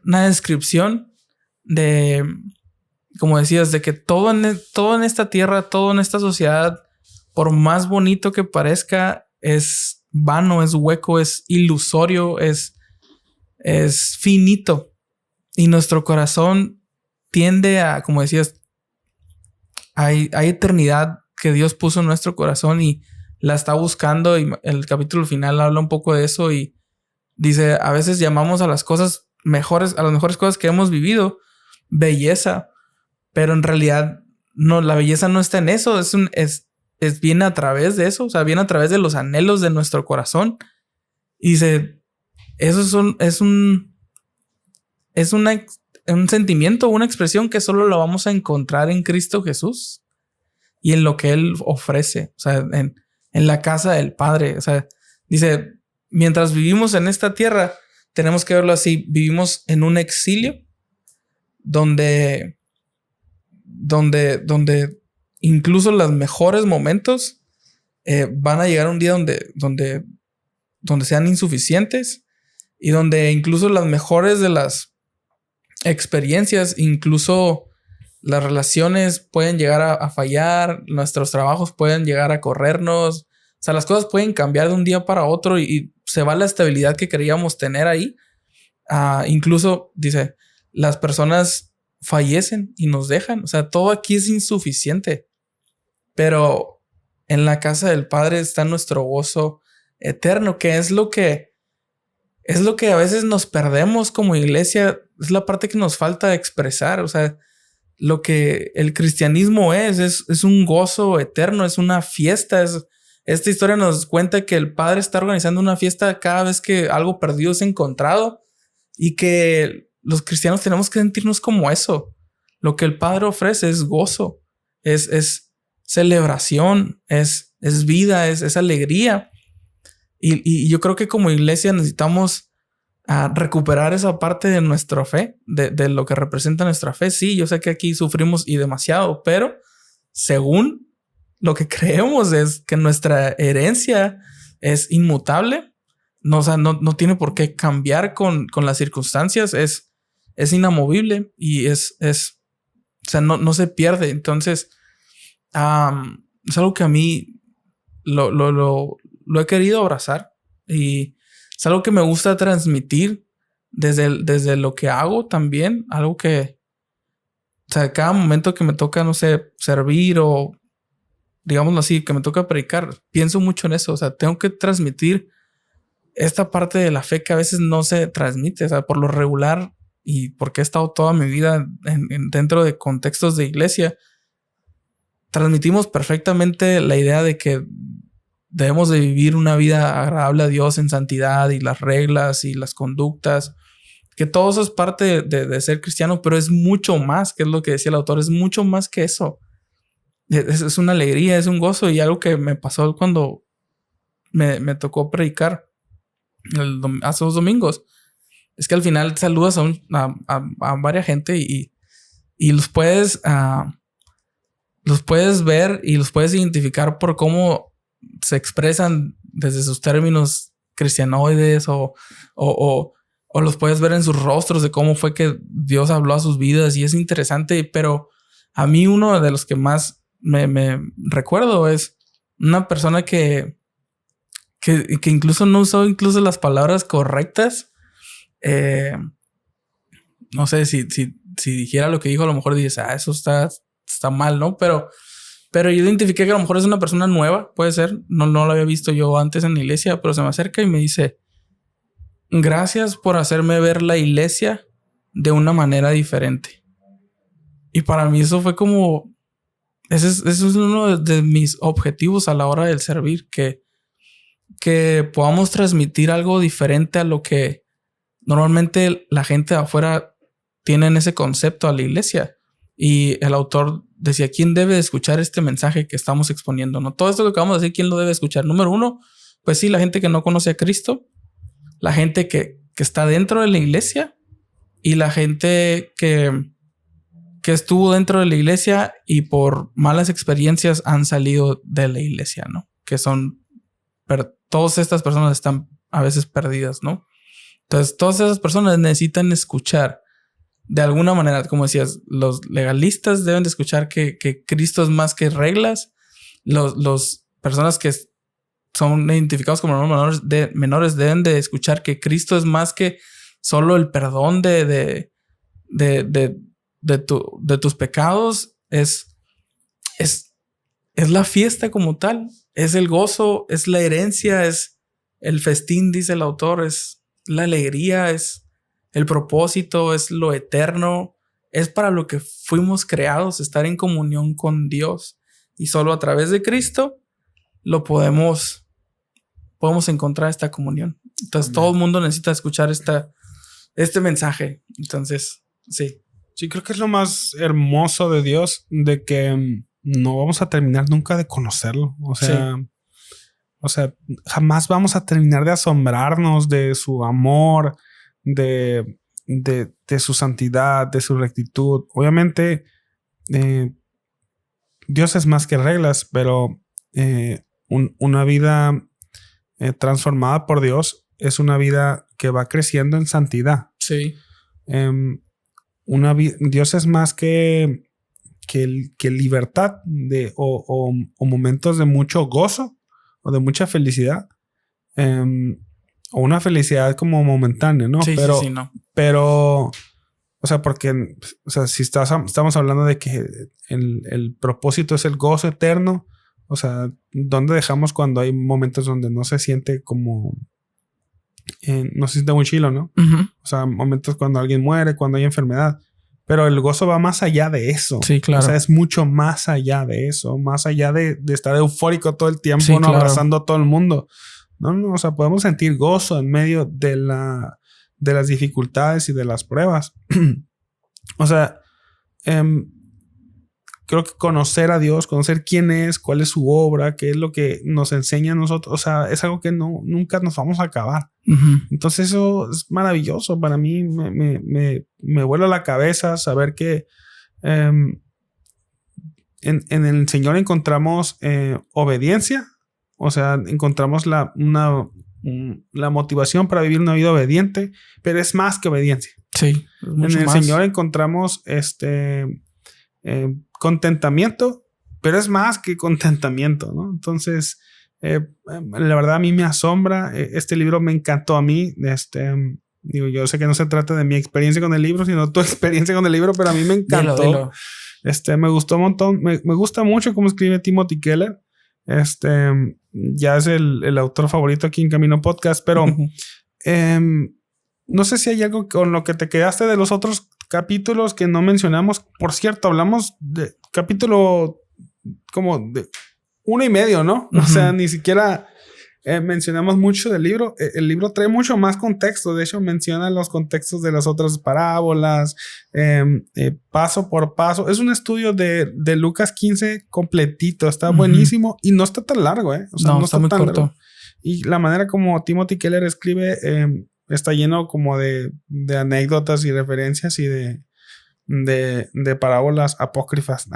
descripción de, como decías, de que todo en esta tierra, todo en esta sociedad, por más bonito que parezca, es vano, es hueco, es ilusorio, es es finito y nuestro corazón tiende a, como decías, hay eternidad que Dios puso en nuestro corazón y la está buscando, y el capítulo final habla un poco de eso y dice, a veces llamamos a las cosas mejores, a las mejores cosas que hemos vivido, belleza, pero en realidad no, la belleza no está en eso, viene a través de eso, o sea, viene a través de los anhelos de nuestro corazón. Y dice, eso es un sentimiento, una expresión que solo lo vamos a encontrar en Cristo Jesús y en lo que Él ofrece, o sea, en la casa del Padre. O sea, dice, mientras vivimos en esta tierra, tenemos que verlo así, vivimos en un exilio donde incluso los mejores momentos van a llegar un día donde sean insuficientes y donde incluso las mejores de las experiencias, incluso las relaciones pueden llegar a fallar, nuestros trabajos pueden llegar a corrernos, o sea, las cosas pueden cambiar de un día para otro y se va la estabilidad que queríamos tener ahí. Incluso, dice, las personas fallecen y nos dejan, o sea, todo aquí es insuficiente, pero en la casa del Padre está nuestro gozo eterno, que es lo que a veces nos perdemos como iglesia, es la parte que nos falta expresar. O sea, lo que el cristianismo es un gozo eterno, es una fiesta. Esta historia nos cuenta que el Padre está organizando una fiesta cada vez que algo perdido es encontrado y que los cristianos tenemos que sentirnos como eso. Lo que el Padre ofrece es gozo, es celebración, es vida, es alegría. Y yo creo que como iglesia necesitamos recuperar esa parte de nuestra fe, de lo que representa nuestra fe. Sí, yo sé que aquí sufrimos y demasiado, pero según lo que creemos es que nuestra herencia es inmutable. No, o sea, no tiene por qué cambiar con las circunstancias. Es inamovible y o sea, no se pierde. Entonces, es algo que a mí lo he querido abrazar y es algo que me gusta transmitir desde lo que hago también. Algo que, o sea, cada momento que me toca, no sé, servir o digámoslo así, que me toca predicar, pienso mucho en eso. O sea, tengo que transmitir esta parte de la fe que a veces no se transmite. O sea, por lo regular y porque he estado toda mi vida dentro de contextos de iglesia, transmitimos perfectamente la idea de que debemos de vivir una vida agradable a Dios en santidad y las reglas y las conductas, que todo eso es parte de ser cristiano, pero es mucho más, que es lo que decía el autor, es mucho más que eso. Es una alegría, es un gozo y algo que me pasó cuando me tocó predicar hace 2 domingos. Es que al final saludas a varias gente y los puedes ver y los puedes identificar por cómo se expresan desde sus términos cristianoides o los puedes ver en sus rostros de cómo fue que Dios habló a sus vidas y es interesante. Pero a mí uno de los que más me recuerdo es una persona que incluso no usó incluso las palabras correctas. No sé si dijera lo que dijo, a lo mejor dices, eso está mal, ¿no? Pero yo identifiqué que a lo mejor es una persona nueva, puede ser. No lo había visto yo antes en la iglesia, pero se me acerca y me dice, gracias por hacerme ver la iglesia de una manera diferente. Y para mí eso fue como, ese es uno de mis objetivos a la hora del servir, que podamos transmitir algo diferente a lo que normalmente la gente de afuera tiene en ese concepto a la iglesia. Y el autor decía, ¿quién debe escuchar este mensaje que estamos exponiendo? ¿No? Todo esto que acabamos de decir, ¿quién lo debe escuchar? Número 1, pues sí, la gente que no conoce a Cristo, la gente que está dentro de la iglesia y la gente que estuvo dentro de la iglesia y por malas experiencias han salido de la iglesia, ¿no? Que son, todas estas personas están a veces perdidas, ¿no? Entonces, todas esas personas necesitan escuchar de alguna manera, como decías, los legalistas deben de escuchar que Cristo es más que reglas. Los personas que son identificados como menores deben de escuchar que Cristo es más que solo el perdón de tus pecados es la fiesta como tal. Es el gozo, es la herencia, es el festín, dice el autor, es la alegría, es el propósito, es lo eterno. Es para lo que fuimos creados, estar en comunión con Dios. Y solo a través de Cristo lo podemos encontrar esta comunión. Entonces, todo el mundo necesita escuchar este mensaje. Entonces, sí. Sí, creo que es lo más hermoso de Dios, de que no vamos a terminar nunca de conocerlo. O sea, jamás vamos a terminar de asombrarnos de su amor, de su santidad, de su rectitud. Obviamente, Dios es más que reglas, pero una vida transformada por Dios es una vida que va creciendo en santidad. Sí. Dios es más que libertad o momentos de mucho gozo o de mucha felicidad. O una felicidad como momentánea, ¿no? Sí, sí, no. Pero, o sea, porque, o sea, si estamos hablando de que el propósito es el gozo eterno, o sea, ¿dónde dejamos cuando hay momentos donde no se siente como, no se siente muy chilo, ¿no? Uh-huh. O sea, momentos cuando alguien muere, cuando hay enfermedad. Pero el gozo va más allá de eso. Sí, claro. O sea, es mucho más allá de eso. Más allá de estar eufórico todo el tiempo, sí, ¿no? Claro. Abrazando a todo el mundo. No, o sea, podemos sentir gozo en medio de las dificultades y de las pruebas. O sea, creo que conocer a Dios, conocer quién es, cuál es su obra, qué es lo que nos enseña a nosotros, o sea, es algo que nunca nos vamos a acabar. Uh-huh. Entonces eso es maravilloso. Para mí me vuela la cabeza saber que en el Señor encontramos obediencia. O sea, encontramos la motivación para vivir una vida obediente, pero es más que obediencia. Sí, en el Señor encontramos contentamiento, pero es más que contentamiento, ¿no? Entonces, la verdad a mí me asombra. Este libro me encantó a mí. Digo, yo sé que no se trata de mi experiencia con el libro, sino tu experiencia con el libro, pero a mí me encantó. Dilo. Me gustó un montón. Me gusta mucho cómo escribe Timothy Keller. Ya es el autor favorito aquí en Camino Podcast, pero no sé si hay algo con lo que te quedaste de los otros capítulos que no mencionamos. Por cierto, hablamos de capítulo como de 1.5, ¿no? Uh-huh. O sea, ni siquiera mencionamos mucho del libro. El libro trae mucho más contexto. De hecho, menciona los contextos de las otras parábolas, paso por paso. Es un estudio de Lucas 15 completito. Está buenísimo y no está tan largo, ¿eh? O sea, no está muy tan corto. largo. Y la manera como Timothy Keller escribe está lleno como de anécdotas y referencias y de parábolas apócrifas.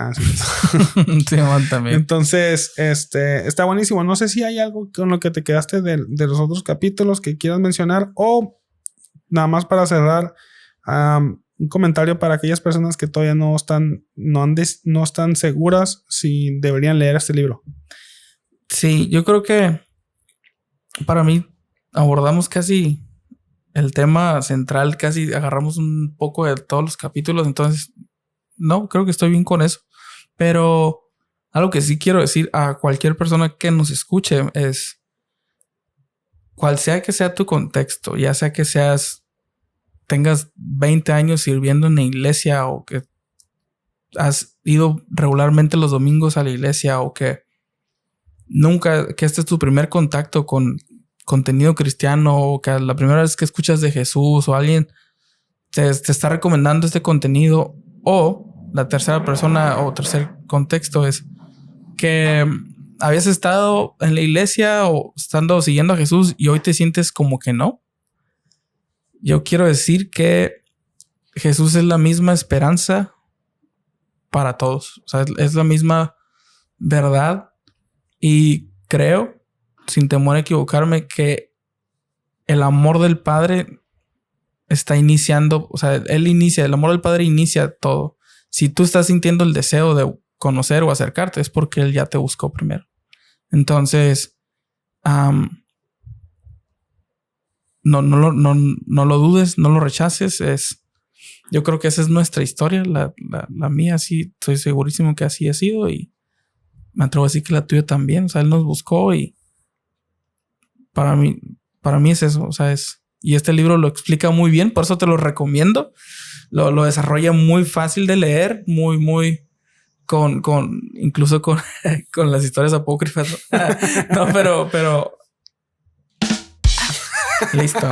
Sí, también. Entonces, está buenísimo. No sé si hay algo con lo que te quedaste de los otros capítulos que quieras mencionar, o nada más para cerrar, un comentario para aquellas personas que todavía no están seguras si deberían leer este libro. Sí, yo creo que para mí abordamos casi el tema central, casi agarramos un poco de todos los capítulos. Entonces, no, creo que estoy bien con eso. Pero algo que sí quiero decir a cualquier persona que nos escuche es, cual sea que sea tu contexto, ya sea que tengas 20 años sirviendo en la iglesia, o que has ido regularmente los domingos a la iglesia, o que que este es tu primer contacto con contenido cristiano, o que la primera vez que escuchas de Jesús, o alguien te está recomendando este contenido, o la tercera persona o tercer contexto es que habías estado en la iglesia o estando siguiendo a Jesús y hoy te sientes como que no. Yo quiero decir que Jesús es la misma esperanza para todos. O sea, es la misma verdad, y creo, sin temor a equivocarme, que el amor del Padre está iniciando. O sea, el amor del Padre inicia todo. Si tú estás sintiendo el deseo de conocer o acercarte, es porque Él ya te buscó primero. Entonces, no lo dudes, no lo rechaces. Yo creo que esa es nuestra historia, la mía, sí, estoy segurísimo que así ha sido y me atrevo a decir que la tuya también. O sea, él nos buscó y para mí es eso. O sea, y este libro lo explica muy bien, por eso te lo recomiendo. Lo desarrolla muy fácil de leer, muy incluso con las historias apócrifas. No, pero listo.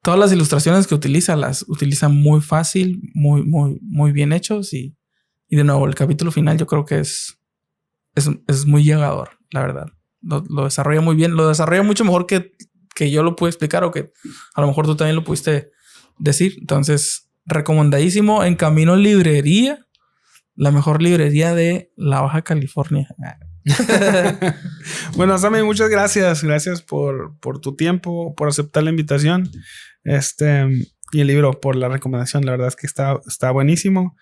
Todas las ilustraciones que utiliza las utiliza muy fácil, muy bien hechos y de nuevo el capítulo final yo creo que es muy llegador, la verdad. Lo desarrolla muy bien, lo desarrolla mucho mejor que yo lo pude explicar o que a lo mejor tú también lo pudiste decir. Entonces, recomendadísimo. En Camino Librería, la mejor librería de la Baja California. Bueno, Sammy, muchas gracias. Gracias por tu tiempo, por aceptar la invitación. Y el libro por la recomendación. La verdad es que está buenísimo.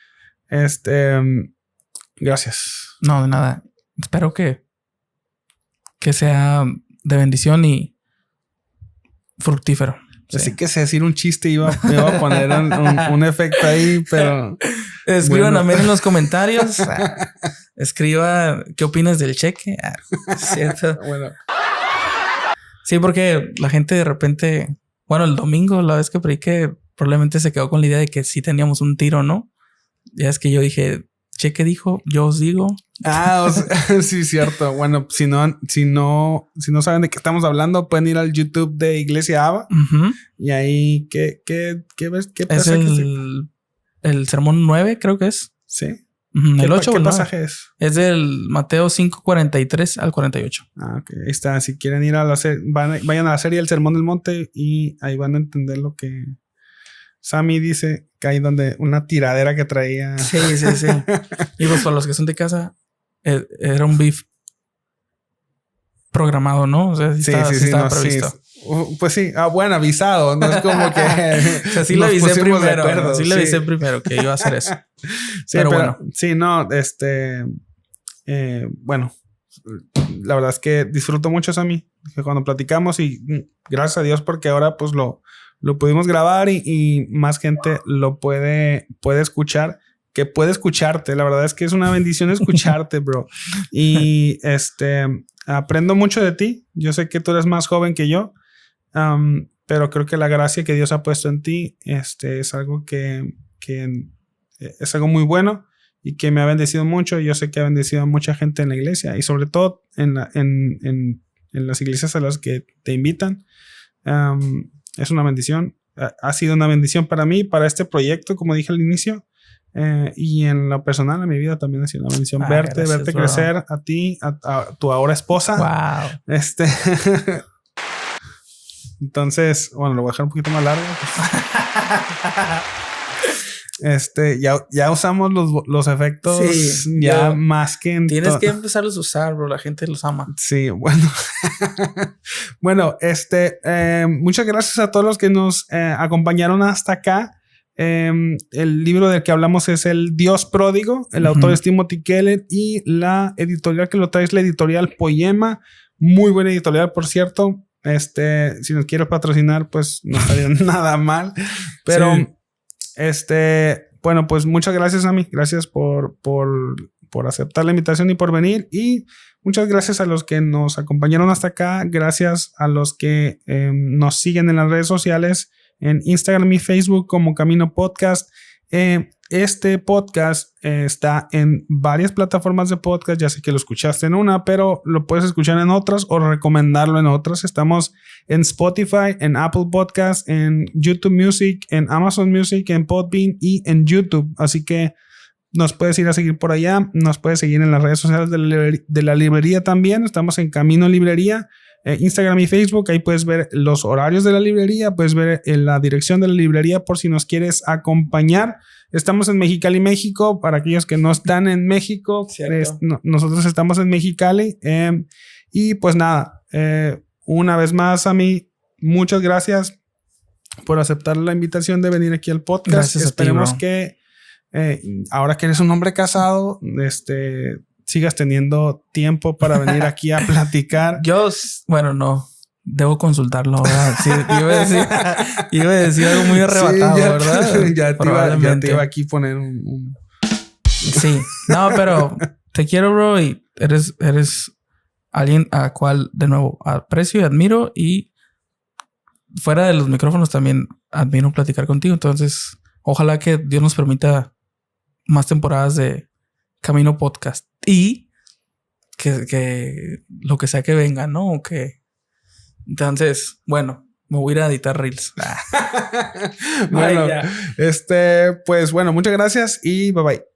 Gracias. No, de nada. Espero que sea de bendición y fructífero. Así que sé decir un chiste iba a poner un efecto ahí, pero... Escriban a mí en los comentarios. Escriba qué opinas del cheque. ¿Cierto? Bueno. Sí, porque la gente de repente... Bueno, el domingo, la vez que prediqué, probablemente se quedó con la idea de que sí teníamos un tiro, ¿no? Ya es que yo dije... Cheque dijo, yo os digo. O sea, sí, cierto. Bueno, si no saben de qué estamos hablando, pueden ir al YouTube de Iglesia Ava. Uh-huh. Y ahí, ¿qué ves? ¿Qué es el sermón 9, creo que es. Sí. Uh-huh. ¿El 8 ¿Qué o el pasaje es? Es del Mateo 5:43 al 48. Ok. Ahí está. Si quieren ir a la serie, vayan a la serie El Sermón del Monte y ahí van a entender lo que Sammy dice, que hay donde una tiradera que traía. Sí. Y pues para los que son de casa, era un beef programado, ¿no? O sea, sí estaba previsto. Sí. Pues sí, bueno, avisado. No es como que... O sea, sí le avisé primero. Sí le avisé primero que iba a hacer eso. Sí, pero bueno. Sí, no, bueno, la verdad es que disfruto mucho, Sammy, cuando platicamos y gracias a Dios porque ahora pues lo pudimos grabar y más gente lo puede escuchar, que puede escucharte. La verdad es que es una bendición escucharte, bro. Y aprendo mucho de ti. Yo sé que tú eres más joven que yo, pero creo que la gracia que Dios ha puesto en ti es algo que es algo muy bueno y que me ha bendecido mucho. Yo sé que ha bendecido a mucha gente en la iglesia y sobre todo en las iglesias a las que te invitan. Es una bendición. Ha sido una bendición para mí, para este proyecto, como dije al inicio. Y en lo personal, en mi vida también ha sido una bendición verte crecer a ti, a tu ahora esposa. Wow. Entonces, bueno, lo voy a dejar un poquito más largo. Ya usamos los efectos más que tienes que empezarlos a usar, bro. La gente los ama. Sí, bueno. Bueno, muchas gracias a todos los que nos acompañaron hasta acá. El libro del que hablamos es El Dios Pródigo. El autor es Timothy Keller y la editorial que lo trae es la editorial Poema. Muy buena editorial, por cierto. Si nos quiere patrocinar, pues no estaría nada mal. Pero bueno, pues muchas gracias a mí. Gracias por aceptar la invitación y por venir. Y muchas gracias a los que nos acompañaron hasta acá. Gracias a los que nos siguen en las redes sociales, en Instagram y Facebook como Camino Podcast. Este podcast está en varias plataformas de podcast. Ya sé que lo escuchaste en una, pero lo puedes escuchar en otras o recomendarlo en otras. Estamos en Spotify, en Apple Podcasts, en YouTube Music, en Amazon Music, en Podbean y en YouTube. Así que nos puedes ir a seguir por allá. Nos puedes seguir en las redes sociales de la librería también. Estamos en Camino Librería. Instagram y Facebook, ahí puedes ver los horarios de la librería, puedes ver la dirección de la librería por si nos quieres acompañar. Estamos en Mexicali, México, para aquellos que no están en México. Nosotros estamos en Mexicali. Y pues nada, una vez más, a mí, muchas gracias por aceptar la invitación de venir aquí al podcast. Gracias. Esperemos que ahora que eres un hombre casado, sigas teniendo tiempo para venir aquí a platicar. No. Debo consultarlo, ¿verdad? Sí, iba a decir algo muy arrebatado, sí, ¿verdad? Ya te iba aquí a poner un... Sí. No, pero te quiero, bro, y eres alguien a cual, de nuevo, aprecio y admiro, y fuera de los micrófonos también admiro platicar contigo. Entonces, ojalá que Dios nos permita más temporadas de Camino Podcast y que lo que sea que venga, ¿no? O que... Entonces, bueno, me voy a ir a editar Reels. Bueno, pues bueno, muchas gracias y bye bye.